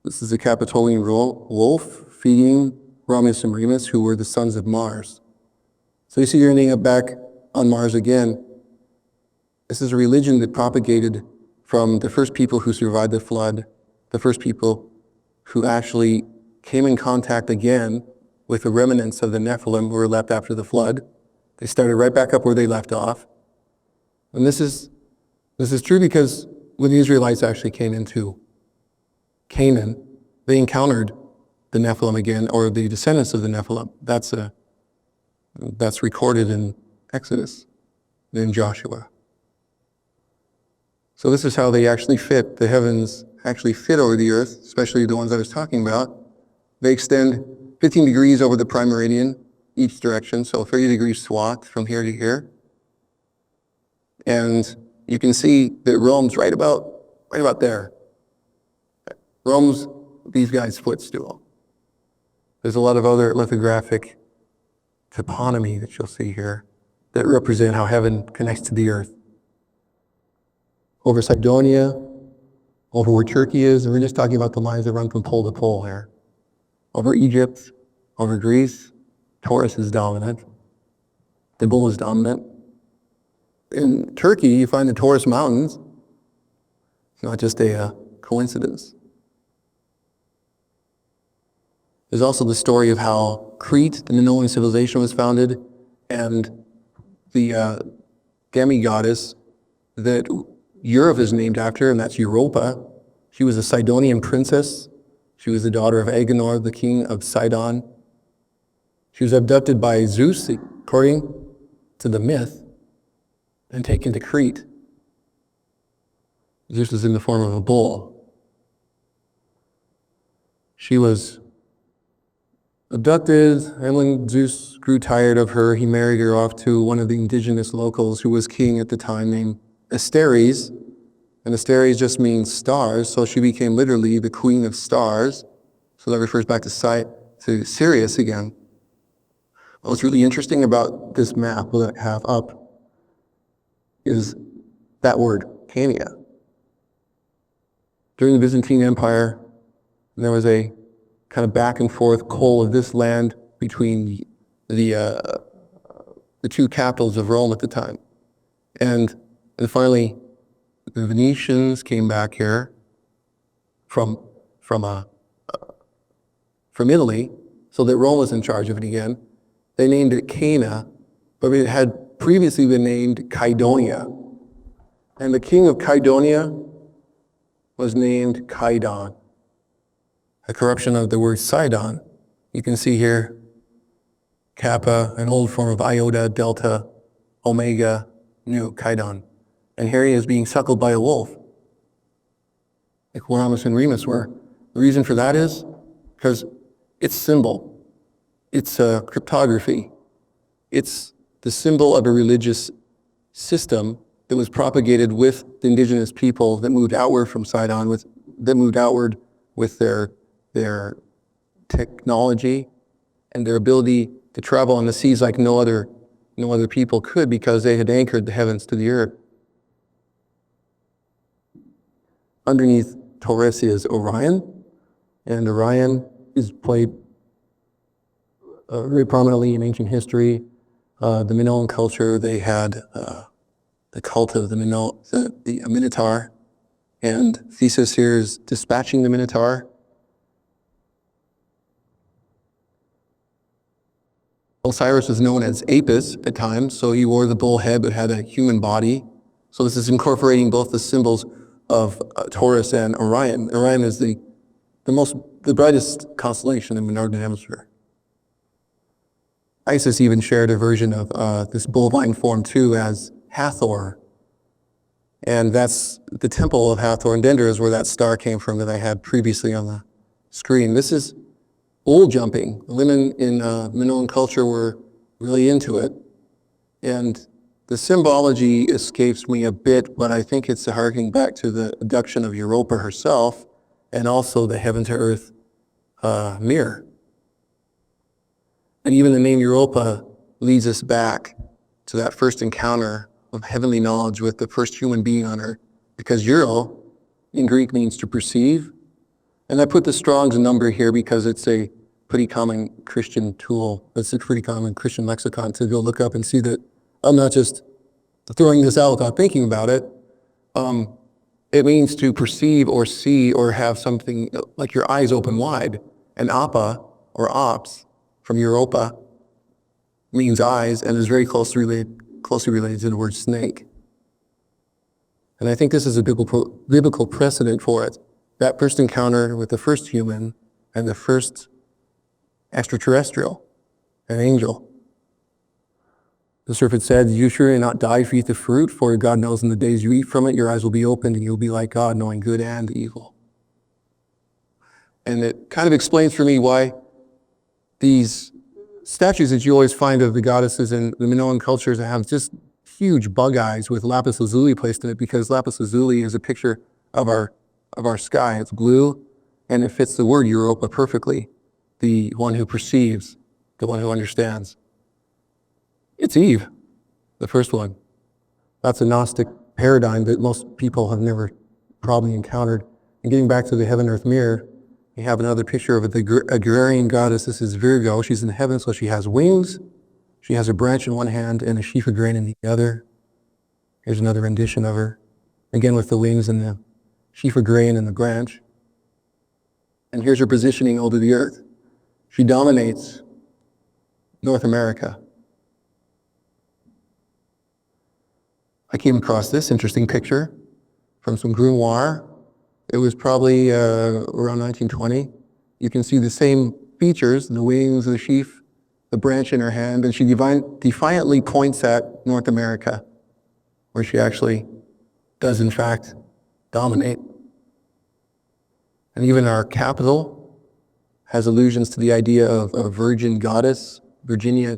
This is a Capitolian wolf feeding Romulus and Remus, who were the sons of Mars. So you see you're ending up back on Mars again. This is a religion that propagated from the first people who survived the flood, the first people who actually came in contact again with the remnants of the Nephilim who were left after the flood. They started right back up where they left off. And this is true because when the Israelites actually came into Canaan, they encountered the Nephilim again, or the descendants of the Nephilim. That's recorded in Exodus, in Joshua. So this is how they actually fit. The heavens actually fit over the earth, especially the ones I was talking about. They extend 15 degrees over the prime meridian each direction, so 30 degree swath from here to here. And you can see that Rome's right about there. Rome's these guys' footstool. There's a lot of other lithographic toponymy that you'll see here that represent how heaven connects to the earth. Over Cydonia, over where Turkey is, and we're just talking about the lines that run from pole to pole here. Over Egypt, over Greece, Taurus is dominant. The bull is dominant. In Turkey, you find the Taurus Mountains. It's not just a coincidence. There's also the story of how Crete, the Minoan civilization, was founded, and the demi-goddess that Europe is named after, and that's Europa. She was a Sidonian princess. She was the daughter of Agenor, the king of Sidon. She was abducted by Zeus, according to the myth, and taken to Crete. Zeus was in the form of a bull. She was abducted, and when Zeus grew tired of her, he married her off to one of the indigenous locals who was king at the time, named Asteres. And Asteres just means stars, so she became literally the queen of stars. So that refers back to Sirius again. What's really interesting about this map that I have up is that word, Cania. During the Byzantine Empire, there was a kind of back and forth coal of this land between the two capitals of Rome at the time. And finally, the Venetians came back here from Italy, so that Rome was in charge of it again. They named it Cana, but it had previously been named Kydonia. And the king of Kydonia was named Kydon, a corruption of the word Sidon. You can see here Kappa, an old form of iota, delta, omega, nu, Kydon. And here he is being suckled by a wolf, like Romulus and Remus were. The reason for that is because it's symbol. It's cryptography. It's the symbol of a religious system that was propagated with the indigenous people that moved outward from Sidon, that moved outward with their technology and their ability to travel on the seas like no other people could, because they had anchored the heavens to the earth. Underneath Taurus is Orion, and Orion is played very prominently in ancient history. The Minoan culture, they had the cult of the Minotaur, and Theseus here is dispatching the Minotaur. Osiris was known as Apis at times, so he wore the bull head but had a human body. So this is incorporating both the symbols of Taurus and Orion. Orion is the brightest constellation in the northern hemisphere. Isis even shared a version of this bovine form too as Hathor. And that's the temple of Hathor, and Dendera is where that star came from that I had previously on screen. This is old jumping. Women in Minoan culture were really into it. And the symbology escapes me a bit, but I think it's harkening back to the abduction of Europa herself and also the heaven to earth mirror. And even the name Europa leads us back to that first encounter of heavenly knowledge with the first human being on earth, because Euro in Greek means to perceive. And I put the Strong's number here because it's a pretty common Christian tool. It's a pretty common Christian lexicon to go look up and see that I'm not just throwing this out without thinking about it. It means to perceive or see or have something like your eyes open wide. And appa or ops from Europa means eyes and is very closely related to the word snake. And I think this is a biblical precedent for it. That first encounter with the first human and the first extraterrestrial, an angel. The serpent said, "You surely not die if you eat the fruit, for God knows in the days you eat from it, your eyes will be opened and you'll be like God, knowing good and evil." And it kind of explains for me why these statues that you always find of the goddesses in the Minoan cultures have just huge bug eyes with lapis lazuli placed in it, because lapis lazuli is a picture of our sky. It's blue, and it fits the word Europa perfectly. The one who perceives, the one who understands. It's Eve, the first one. That's a Gnostic paradigm that most people have never probably encountered. And getting back to the heaven-earth mirror, we have another picture of the agrarian goddess. This is Virgo. She's in heaven, so she has wings. She has a branch in one hand and a sheaf of grain in the other. Here's another rendition of her, again with the wings and the sheaf of grain and the branch. And here's her positioning over the earth. She dominates North America. I came across this interesting picture from some grimoire. It was probably around 1920. You can see the same features, the wings, the sheaf, the branch in her hand, and she defiantly points at North America, where she actually does in fact dominate. And even our capital has allusions to the idea of a virgin goddess, Virginia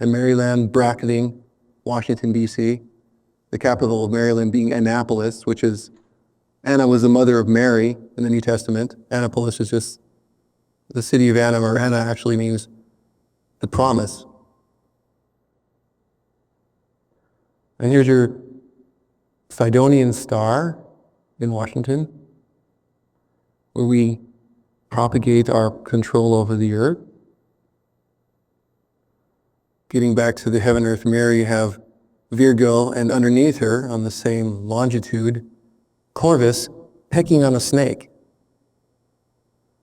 and Maryland bracketing Washington, D.C., the capital of Maryland being Annapolis, which is, Anna was the mother of Mary in the New Testament. Annapolis is just the city of Anna, or Anna actually means the promise. And here's your Sidonian star in Washington, where we propagate our control over the earth. Getting back to the heaven-earth mirror, you have Virgo, and underneath her, on the same longitude, Corvus pecking on a snake.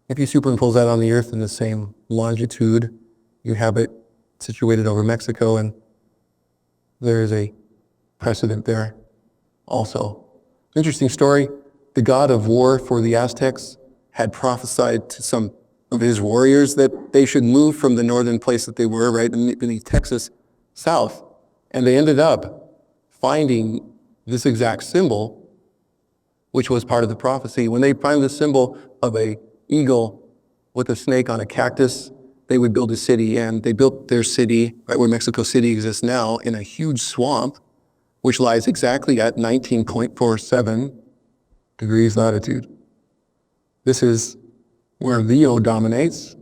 If you superimpose that on the earth in the same longitude, you have it situated over Mexico, and there is a precedent there also. Interesting story. The god of war for the Aztecs had prophesied to some of his warriors that they should move from the northern place that they were, right beneath Texas, south. And they ended up finding this exact symbol, which was part of the prophecy. When they find the symbol of a eagle with a snake on a cactus, they would build a city. And they built their city right where Mexico City exists now, in a huge swamp, which lies exactly at 19.47 degrees latitude. This is where Leo dominates,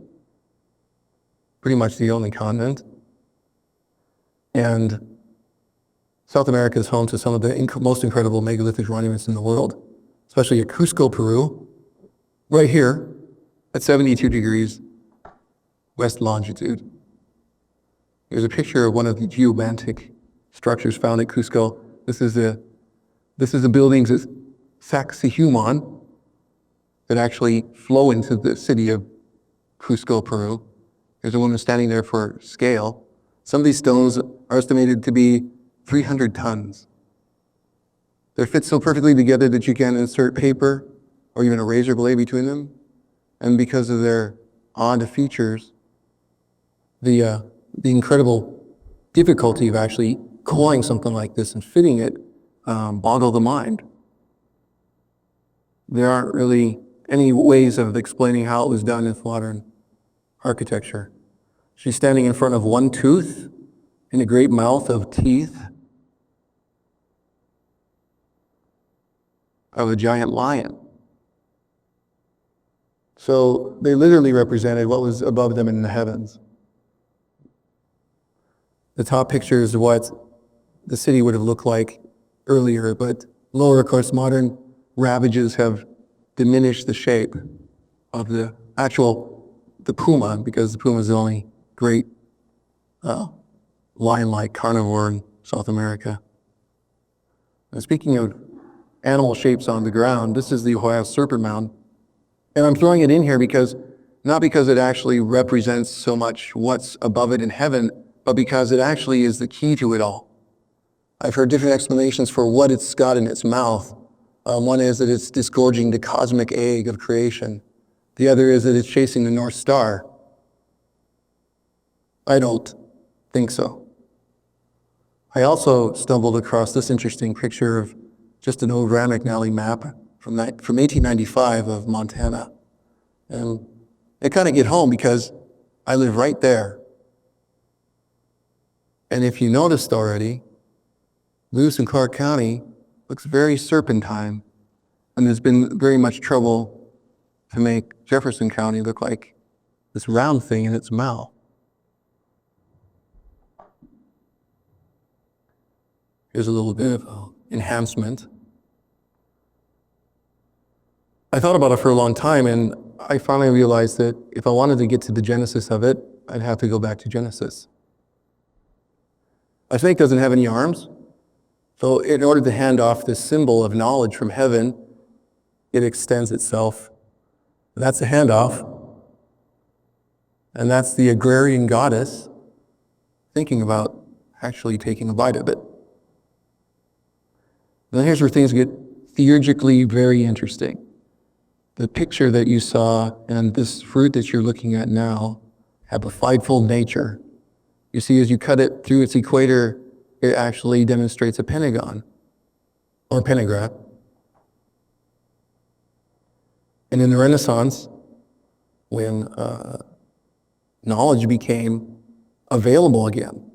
pretty much the only continent. And South America is home to some of the most incredible megalithic monuments in the world, especially at Cusco, Peru, right here at 72 degrees west longitude. There's a picture of one of the geomantic structures found at Cusco. This is the buildings at Sacsayhuaman that actually flow into the city of Cusco, Peru. There's a woman standing there for scale. Some of these stones are estimated to be 300 tons. They're fit so perfectly together that you can't insert paper or even a razor blade between them. And because of their odd features, the incredible difficulty of actually coiling something like this and fitting it boggle the mind. There aren't really any ways of explaining how it was done in modern architecture. She's standing in front of one tooth and a great mouth of teeth of a giant lion. So they literally represented what was above them in the heavens. The top picture is what the city would have looked like earlier, but lower, of course, modern ravages have diminished the shape of the puma, because the puma is the only great lion-like carnivore in South America. And speaking of animal shapes on the ground, this is the Ohio Serpent Mound. And I'm throwing it in here not because it actually represents so much what's above it in heaven, but because it actually is the key to it all. I've heard different explanations for what it's got in its mouth. One is that it's disgorging the cosmic egg of creation. The other is that it's chasing the North Star. I don't think so. I also stumbled across this interesting picture of just an old Ramac Valley map from 1895 of Montana. And it kind of hit home because I live right there. And if you noticed already, Lewis and Clark County looks very serpentine, and there's been very much trouble to make Jefferson County look like this round thing in its mouth. Here's a little bit of enhancement. I thought about it for a long time, and I finally realized that if I wanted to get to the genesis of it, I'd have to go back to Genesis. A snake doesn't have any arms, so in order to hand off this symbol of knowledge from heaven, it extends itself. That's a handoff, and that's the agrarian goddess thinking about actually taking a bite of it. Then here's where things get theurgically very interesting. The picture that you saw and this fruit that you're looking at now have a fivefold nature. You see, as you cut it through its equator, it actually demonstrates a pentagon or pentagram. And in the Renaissance, when knowledge became available again,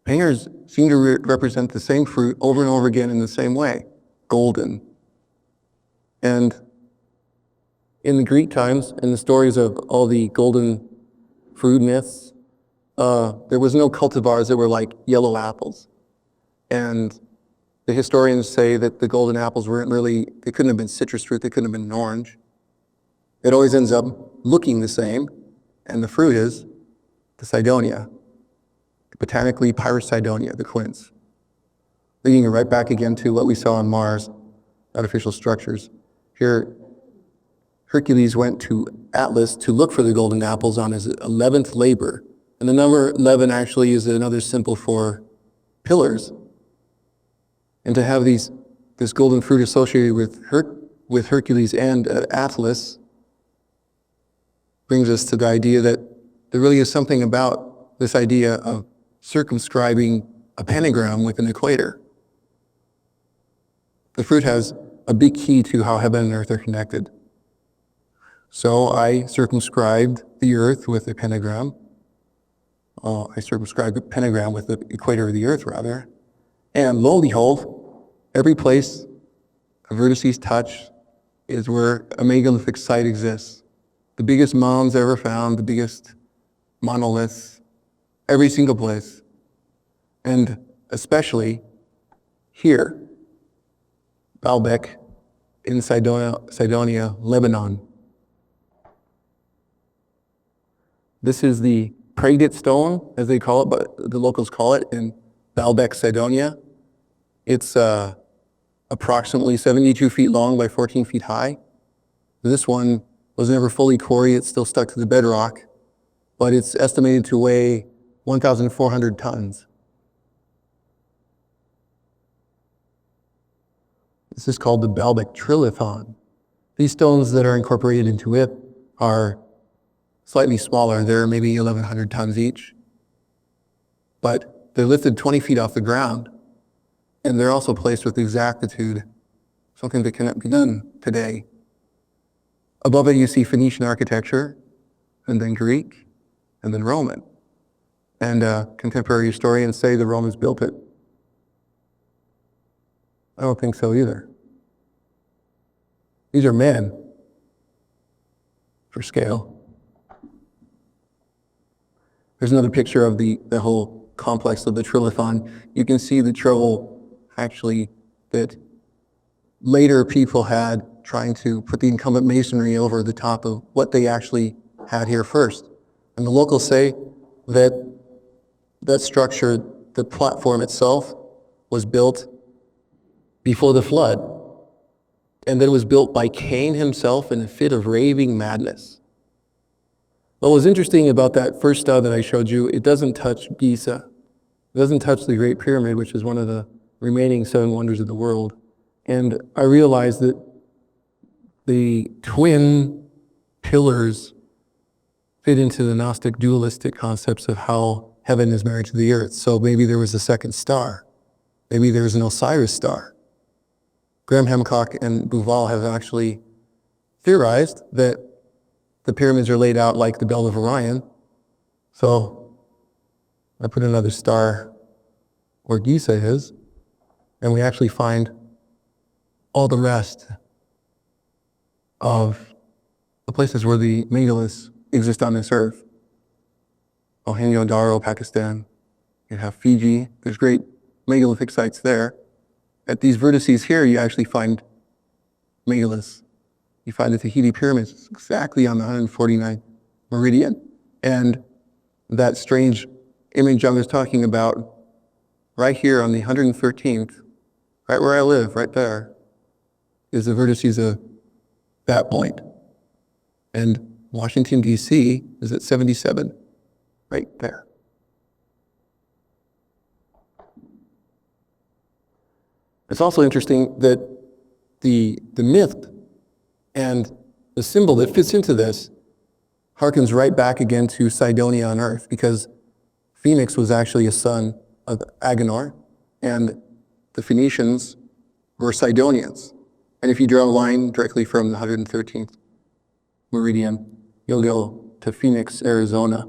painters seem to represent the same fruit over and over again in the same way, golden. And in the Greek times, in the stories of all the golden fruit myths, there was no cultivars that were like yellow apples. And the historians say that the golden apples they couldn't have been citrus fruit, they couldn't have been an orange. It always ends up looking the same, and the fruit is the Cydonia, botanically Pyrrhosidonia, the quince. Leading it right back again to what we saw on Mars, artificial structures. Here, Hercules went to Atlas to look for the golden apples on his 11th labor. And the number 11 actually is another symbol for pillars. And to have this golden fruit associated with Hercules and Atlas brings us to the idea that there really is something about this idea of circumscribing a pentagram with an equator. The fruit has a big key to how heaven and earth are connected. So I circumscribed the earth with a pentagram. I circumscribed the pentagram with the equator of the earth, rather. And lo and behold, every place a vertices touch is where a megalithic site exists. The biggest mounds ever found, the biggest monoliths, every single place. And especially here, Baalbek in Cydonia, Lebanon. This is the Pregnant stone, as they call it, but the locals call it in Baalbek, Cydonia. It's approximately 72 feet long by 14 feet high. This one was never fully quarried, it's still stuck to the bedrock, but it's estimated to weigh 1,400 tons. This is called the Baalbek Trilithon. These stones that are incorporated into it are slightly smaller. They're maybe 1,100 tons each. But they're lifted 20 feet off the ground, and they're also placed with exactitude, something that cannot be done today. Above it, you see Phoenician architecture, and then Greek, and then Roman. And contemporary historians say the Romans built it. I don't think so either. These are men for scale. There's another picture of the whole complex of the Trilithon. You can see the trouble, actually, that later people had trying to put the incumbent masonry over the top of what they actually had here first. And the locals say that that structure, the platform itself, was built before the flood, and then was built by Cain himself in a fit of raving madness. What was interesting about that first stud that I showed you, it doesn't touch Giza. It doesn't touch the Great Pyramid, which is one of the remaining 7 wonders of the world. And I realized that the twin pillars fit into the Gnostic dualistic concepts of how heaven is married to the earth. So maybe there was a second star. Maybe there's an Osiris star. Graham Hancock and Bouval have actually theorized that the pyramids are laid out like the belt of Orion. So I put another star where Giza is, and we actually find all the rest of the places where the megaliths exist on this earth. Mohenjo-Daro, Pakistan. You have Fiji. There's great megalithic sites there. At these vertices here, you actually find megaliths. You find the Tahiti pyramids exactly on the 149th meridian. And that strange image I was talking about, right here on the 113th, right where I live, right there, is the vertices of that point. And Washington, D.C. is at 77, right there. It's also interesting that the myth and the symbol that fits into this harkens right back again to Cydonia on earth, because Phoenix was actually a son of Agenor, and the Phoenicians were Sidonians. And if you draw a line directly from the 113th meridian, you'll go to Phoenix, Arizona.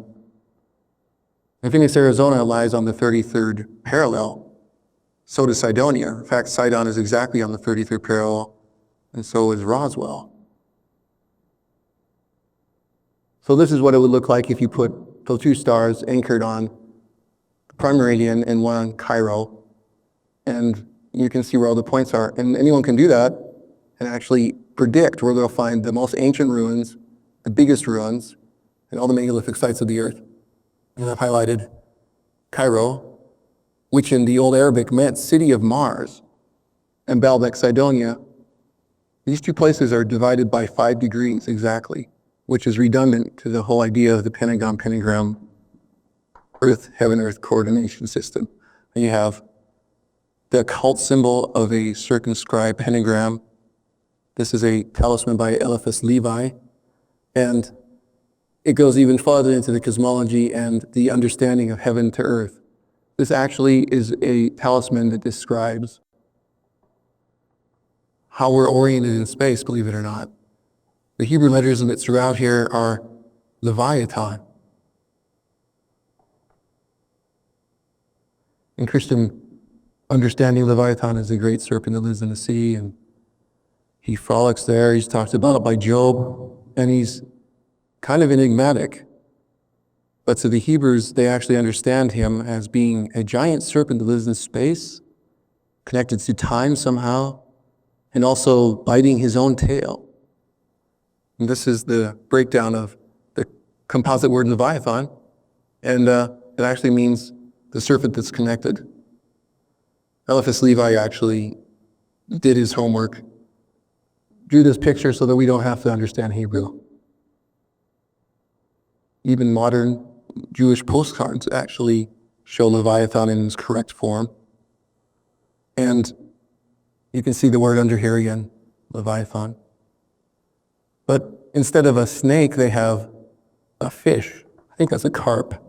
And Phoenix, Arizona lies on the 33rd parallel. So does Cydonia. In fact, Sidon is exactly on the 33rd parallel, and so is Roswell. So this is what it would look like if you put those 2 stars anchored on the prime meridian and one on Cairo, and you can see where all the points are. And anyone can do that and actually predict where they'll find the most ancient ruins, the biggest ruins, and all the megalithic sites of the earth. And I've highlighted Cairo, which in the Old Arabic meant city of Mars, and Baalbek, Cydonia. These 2 places are divided by 5 degrees exactly, which is redundant to the whole idea of the pentagon-pentagram earth, heaven-earth coordination system. And you have the occult symbol of a circumscribed pentagram. This is a talisman by Eliphas Levi, and it goes even farther into the cosmology and the understanding of heaven to earth. This actually is a talisman that describes how we're oriented in space, believe it or not. The Hebrew letters that throughout here are Leviathan. In Christian understanding, Leviathan is a great serpent that lives in the sea, and he frolics there. He's talked about by Job, and he's kind of enigmatic. But to the Hebrews, they actually understand him as being a giant serpent that lives in space, connected to time somehow, and also biting his own tail. And this is the breakdown of the composite word Leviathan, and it actually means the serpent that's connected. Eliphas Levi actually did his homework, drew this picture so that we don't have to understand Hebrew. Even modern Jewish postcards actually show Leviathan in its correct form. And you can see the word under here again, Leviathan. But instead of a snake, they have a fish. I think that's a carp.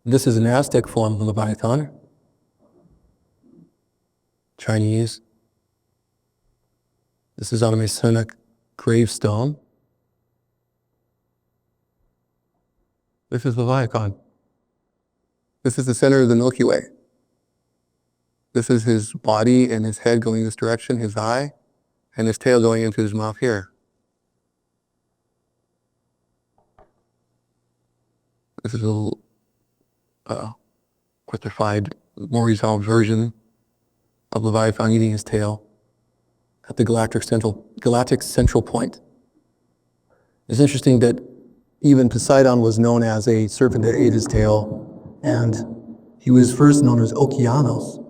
This is an Aztec form of Leviathan. Chinese. This is on a Masonic gravestone. This is Leviathan. This is the center of the Milky Way. This is his body and his head going this direction, his eye, and his tail going into his mouth here. This is a little quantified, more resolved version of Leviathan eating his tail at the galactic central point. It's interesting that even Poseidon was known as a serpent that ate his tail, and he was first known as Okeanos.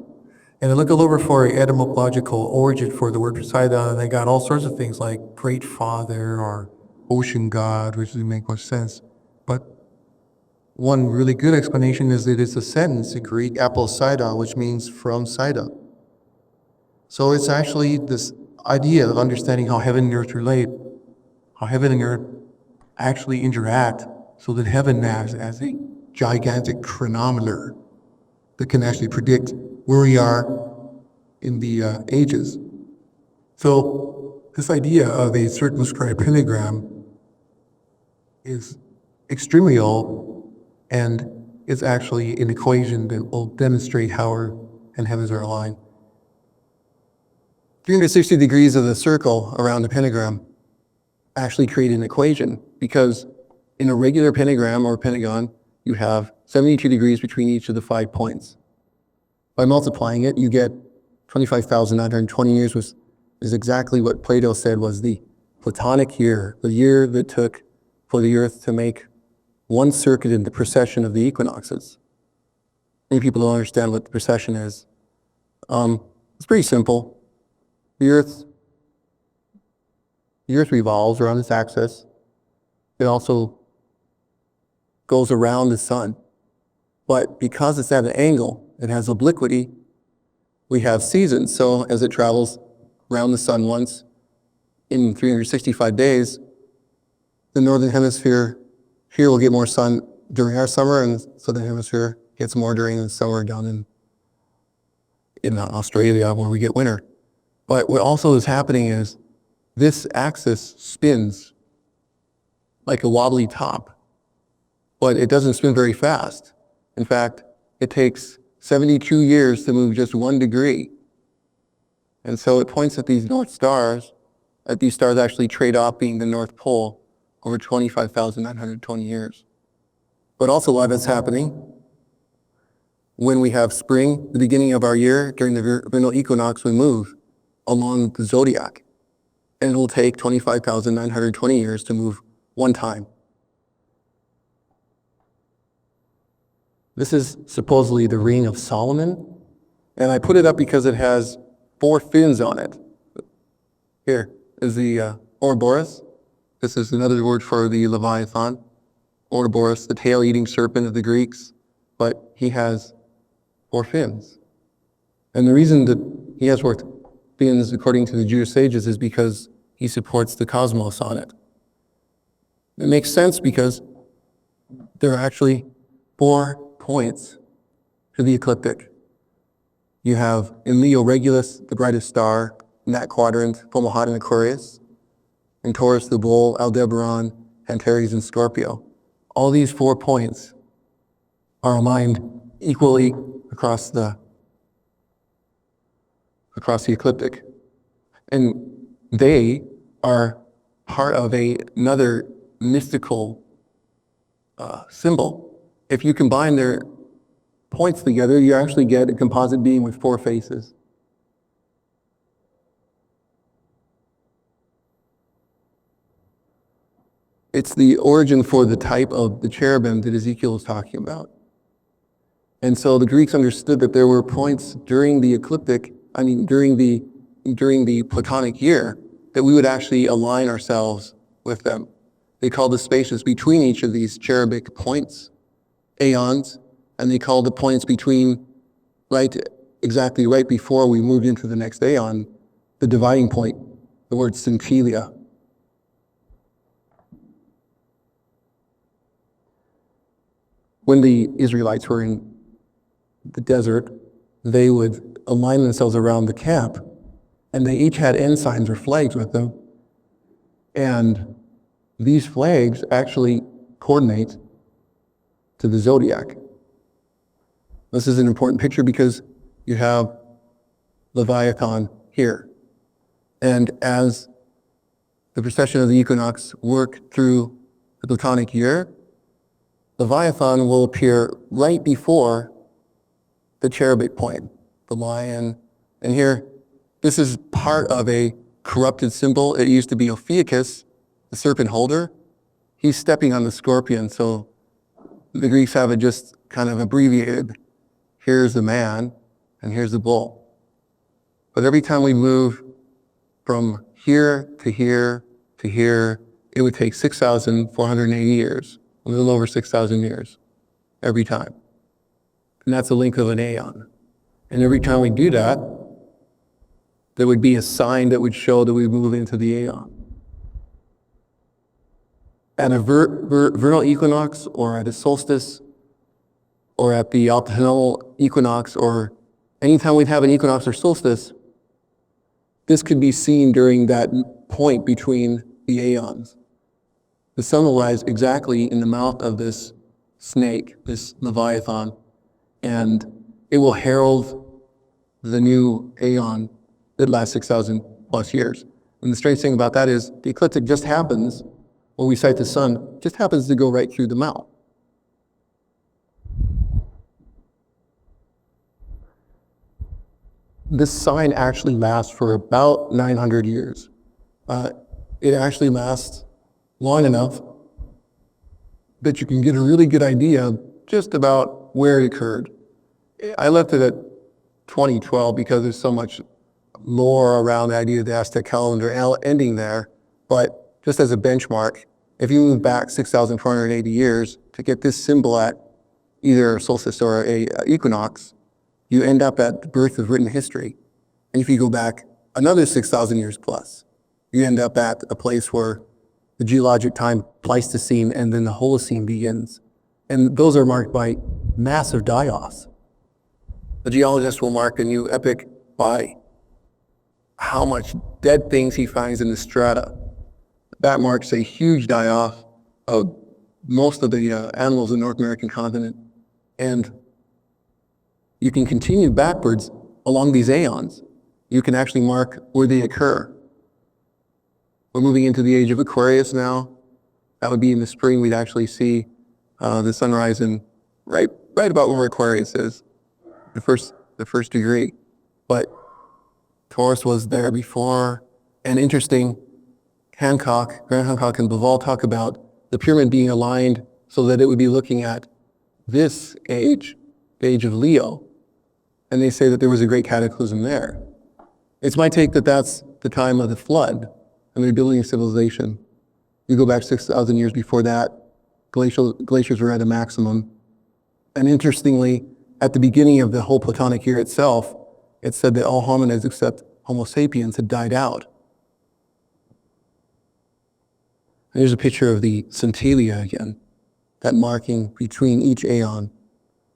And I look all over for an etymological origin for the word Poseidon, and they got all sorts of things like Great Father or Ocean God, which doesn't make much sense. But one really good explanation is that it's a sentence in Greek, aposeidon, which means from Sidon. So it's actually this idea of understanding how heaven and earth relate, how heaven and earth actually interact, so that heaven acts as a gigantic chronometer that can actually predict where we are in the ages. So this idea of a circumscribed pentagram is extremely old, and it's actually an equation that will demonstrate how Earth and heavens are aligned. 360 degrees of the circle around the pentagram actually create an equation, because in a regular pentagram or pentagon, you have 72 degrees between each of the 5 points. By multiplying it, you get 25,920 years, which is exactly what Plato said was the Platonic year, the year that took for the Earth to make one circuit in the precession of the equinoxes. Many people don't understand what the precession is. It's pretty simple. The Earth revolves around its axis. It also goes around the sun. But because it's at an angle, it has obliquity, we have seasons. So as it travels around the sun once in 365 days, the northern hemisphere here will get more sun during our summer, and the southern hemisphere gets more during the summer down in Australia where we get winter. But what also is happening is this axis spins like a wobbly top, but it doesn't spin very fast. In fact, it takes 72 years to move just 1 degree. And so it points at these north stars, that these stars actually trade off being the North Pole over 25,920 years. But also a lot that's happening when we have spring, the beginning of our year, during the vernal equinox, we move along the zodiac. And it will take 25,920 years to move one time. This is supposedly the ring of Solomon, and I put it up because it has 4 fins on it. Here is the Ouroboros. This is another word for the Leviathan. Ouroboros, the tail-eating serpent of the Greeks, but he has 4 fins. And the reason that he has 4 fins, according to the Jewish sages, is because he supports the cosmos on it. It makes sense because there are actually 4 points to the ecliptic. You have in Leo Regulus, the brightest star, in that quadrant, Fomalhaut in Aquarius, in Taurus the bull, Aldebaran, Antares in Scorpio. All these 4 points are aligned equally across the ecliptic. And they are part of another mystical symbol. If you combine their points together, you actually get a composite being with 4 faces. It's the origin for the type of the cherubim that Ezekiel is talking about. And so the Greeks understood that there were points during the during the Platonic year, that we would actually align ourselves with them. They called the spaces between each of these cherubic points aeons, and they called the points between exactly right before we moved into the next aeon, the dividing point, the word synthelia. When the Israelites were in the desert, they would align themselves around the camp, and they each had ensigns or flags with them. And these flags actually coordinate to the zodiac. This is an important picture because you have Leviathan here. And as the precession of the equinox work through the Plutonic year, Leviathan will appear right before the cherubic point, the lion. And here, this is part of a corrupted symbol. It used to be Ophiuchus, the serpent holder. He's stepping on the scorpion, so the Greeks have it just kind of abbreviated. Here's the man, and here's the bull. But every time we move from here to here to here, it would take 6,480 years, a little over 6,000 years, every time. And that's the length of an aeon. And every time we do that, there would be a sign that would show that we move into the aeon. At a vernal equinox, or at a solstice, or at the autumnal equinox, or anytime we'd have an equinox or solstice, this could be seen during that point between the aeons. The sun will rise exactly in the mouth of this snake, this Leviathan, and it will herald the new aeon that lasts 6,000 plus years. And the strange thing about that is the ecliptic just happens when we sight the sun, just happens to go right through the mouth. This sign actually lasts for about 900 years. It actually lasts long enough that you can get a really good idea of just about where it occurred. I left it at 2012 because there's so much lore around the idea of the Aztec calendar ending there. But just as a benchmark, if you move back 6,480 years to get this symbol at either a solstice or a equinox, you end up at the birth of written history. And if you go back another 6,000 years plus, you end up at a place where the geologic time Pleistocene and then the Holocene begins. And those are marked by massive die-offs. The geologist will mark a new epoch by how much dead things he finds in the strata. That marks a huge die-off of most of the animals in the North American continent. And you can continue backwards along these aeons. You can actually mark where they occur. We're moving into the age of Aquarius now. That would be in the spring. We'd actually see the sunrise in right about where Aquarius is, the first degree. But Taurus was there before. And interesting, Grant Hancock and Bauval talk about the pyramid being aligned so that it would be looking at this age, the age of Leo. And they say that there was a great cataclysm there. It's my take that that's the time of the flood and the rebuilding of civilization. You go back 6,000 years before that, glaciers were at a maximum. And interestingly, at the beginning of the whole Platonic year itself, it said that all hominids except Homo sapiens had died out. And here's a picture of the centennial again, that marking between each aeon,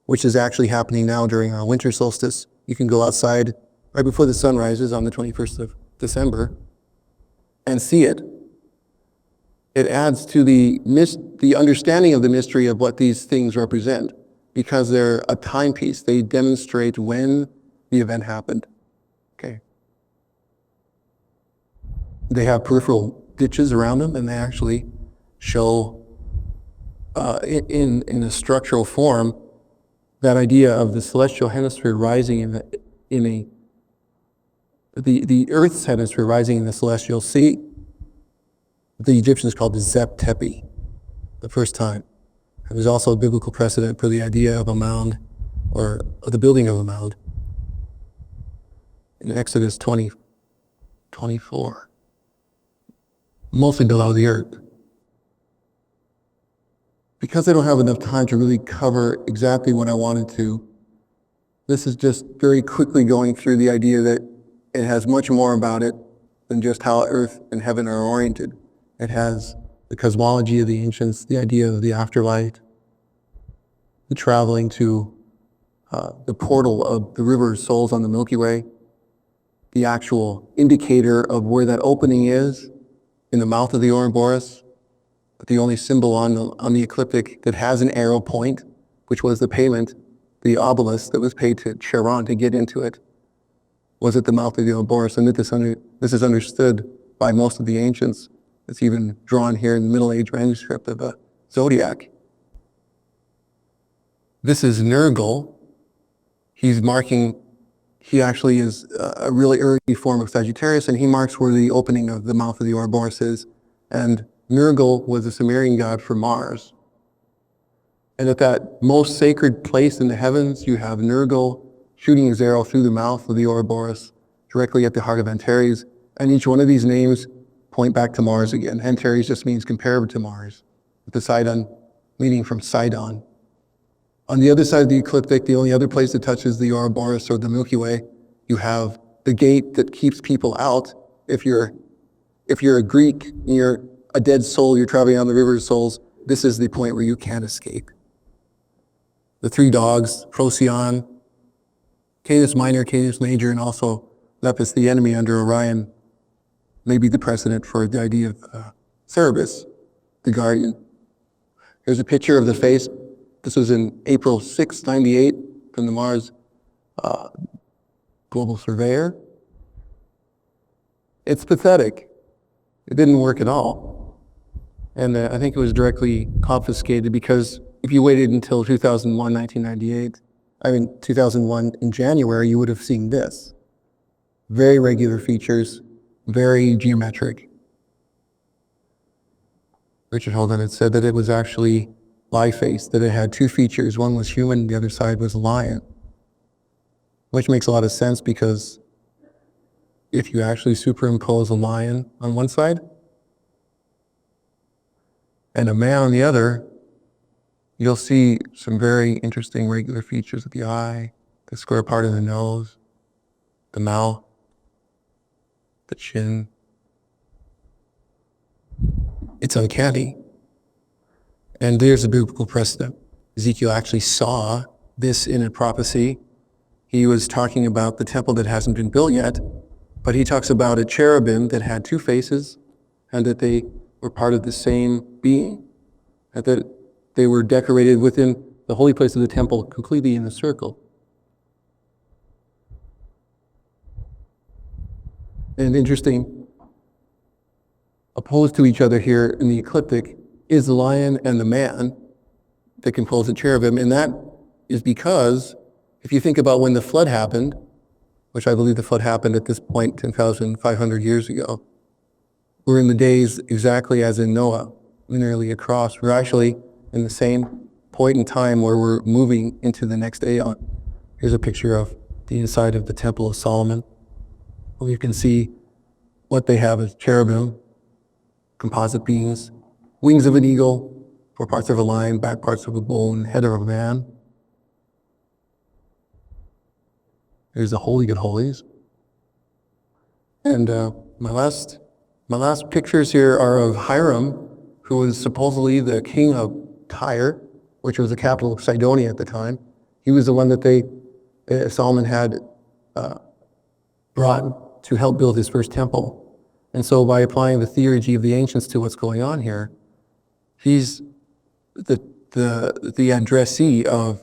which is actually happening now during our winter solstice. You can go outside right before the sun rises on the 21st of December and see it. It adds to the understanding of the mystery of what these things represent, because they're a timepiece. They demonstrate when the event happened. Okay. They have peripheral ditches around them, and they actually show in a structural form that idea of the celestial hemisphere rising the Earth's hemisphere rising in the celestial sea. The Egyptians called it Zep Tepi, the first time. There's also a biblical precedent for the idea of a mound, or the building of a mound, in Exodus 20:24, mostly below the earth. Because I don't have enough time to really cover exactly what I wanted to, this is just very quickly going through the idea that it has much more about it than just how earth and heaven are oriented. It has the cosmology of the ancients, the idea of the afterlife, the traveling to the portal of the river of souls on the Milky Way, the actual indicator of where that opening is, in the mouth of the Ouroboros, but the only symbol on the ecliptic that has an arrow point, which was the payment, the obelisk that was paid to Charon to get into it, was at the mouth of the Ouroboros. And this is understood by most of the ancients. It's even drawn here in the Middle Age manuscript of a zodiac. This is Nergal. He actually is a really early form of Sagittarius, and he marks where the opening of the mouth of the Ouroboros is. And Nergal was a Sumerian god for Mars. And at that most sacred place in the heavens, you have Nergal shooting his arrow through the mouth of the Ouroboros, directly at the heart of Antares. And each one of these names point back to Mars again. Antares just means comparable to Mars, with the Sidon meaning from Sidon. On the other side of the ecliptic, the only other place that touches the Ouroboros or the Milky Way, you have the gate that keeps people out. If you're a Greek, and you're a dead soul, you're traveling on the river of souls, this is the point where you can't escape. The three dogs, Procyon, Canis Minor, Canis Major, and also Lepus, the enemy under Orion, may be the precedent for the idea of Cerberus, the guardian. Here's a picture of the face. This was in April 6, 98, from the Mars Global Surveyor. It's pathetic. It didn't work at all. And I think it was directly confiscated because if you waited until 2001, 2001 in January, you would have seen this. Very regular features, very geometric. Richard Holden had said that it was actually lie-faced, that it had two features. One was human, the other side was a lion. Which makes a lot of sense because if you actually superimpose a lion on one side and a man on the other, you'll see some very interesting regular features of the eye, the square part of the nose, the mouth, the chin. It's uncanny. And there's a biblical precedent. Ezekiel actually saw this in a prophecy. He was talking about the temple that hasn't been built yet, but he talks about a cherubim that had two faces and that they were part of the same being, and that they were decorated within the holy place of the temple completely in a circle. And interesting, opposed to each other here in the ecliptic is the lion and the man that compose the cherubim. And that is because if you think about when the flood happened, which I believe the flood happened at this point 10,500 years ago, we're in the days exactly as in Noah, linearly across. We're actually in the same point in time where we're moving into the next aeon. Here's a picture of the inside of the Temple of Solomon. Well, you can see what they have as cherubim, composite beings, wings of an eagle, four parts of a lion, back parts of a bull, and head of a man. Here's the Holy of Holies. And my last pictures here are of Hiram, who was supposedly the king of Tyre, which was the capital of Sidonia at the time. He was the one that Solomon had brought to help build his first temple. And so by applying the theurgy of the ancients to what's going on here, he's the addressee of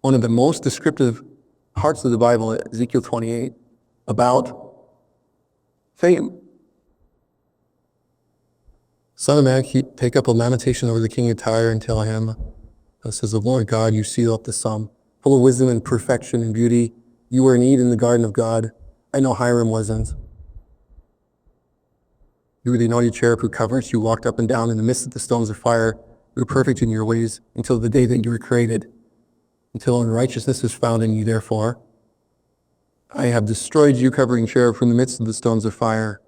one of the most descriptive parts of the Bible, Ezekiel 28, about fame. Son of man, take up a lamentation over the king of Tyre and tell him, thus says the Lord God, you seal up the sum, full of wisdom and perfection and beauty. You were in Eden in the garden of God. I know Hiram wasn't. You were the anointed cherub who covers. You walked up and down in the midst of the stones of fire. You were perfect in your ways until the day that you were created. Until unrighteousness is found in you, therefore. I have destroyed you, covering cherub, from the midst of the stones of fire.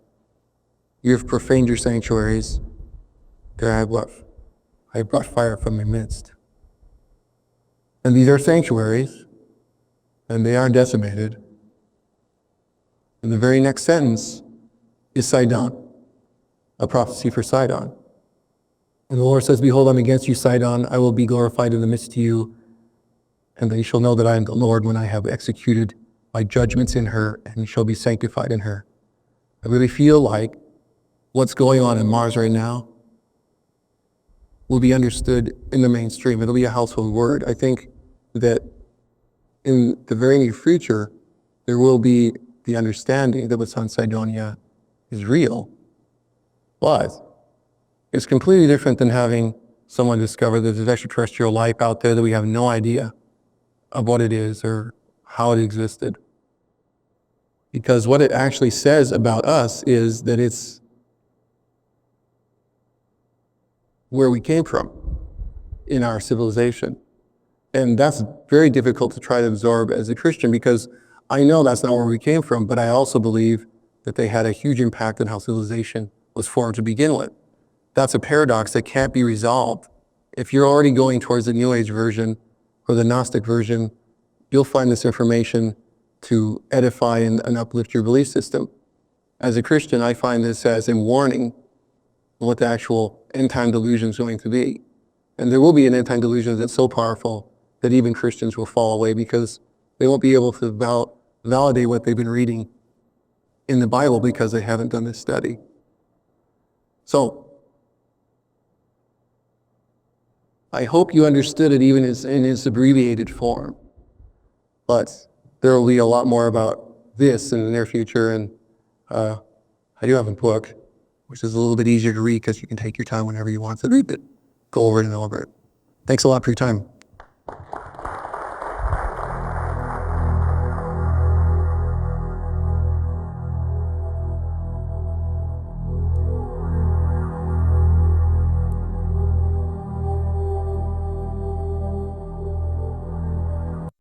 You have profaned your sanctuaries. There I have brought fire from your midst. And these are sanctuaries, and they are decimated. And the very next sentence is Sidon, a prophecy for Sidon. And the Lord says, behold, I'm against you, Sidon. I will be glorified in the midst of you, and they shall know that I am the Lord when I have executed my judgments in her, and shall be sanctified in her. I really feel like what's going on in Mars right now will be understood in the mainstream. It'll be a household word. I think that in the very near future, there will be the understanding that what's on Cydonia is real. But it's completely different than having someone discover that there's extraterrestrial life out there that we have no idea of what it is or how it existed. Because what it actually says about us is that it's where we came from in our civilization. And that's very difficult to try to absorb as a Christian, because I know that's not where we came from, but I also believe that they had a huge impact on how civilization was formed to begin with. That's a paradox that can't be resolved. If you're already going towards the New Age version or the Gnostic version, you'll find this information to edify and uplift your belief system. As a Christian, I find this as a warning of what the actual end-time delusion is going to be. And there will be an end-time delusion that's so powerful that even Christians will fall away, because they won't be able to validate what they've been reading in the Bible because they haven't done this study. So, I hope you understood it even in its abbreviated form. But there will be a lot more about this in the near future, and I do have a book, which is a little bit easier to read because you can take your time whenever you want to read it. Go over it and over it. Thanks a lot for your time.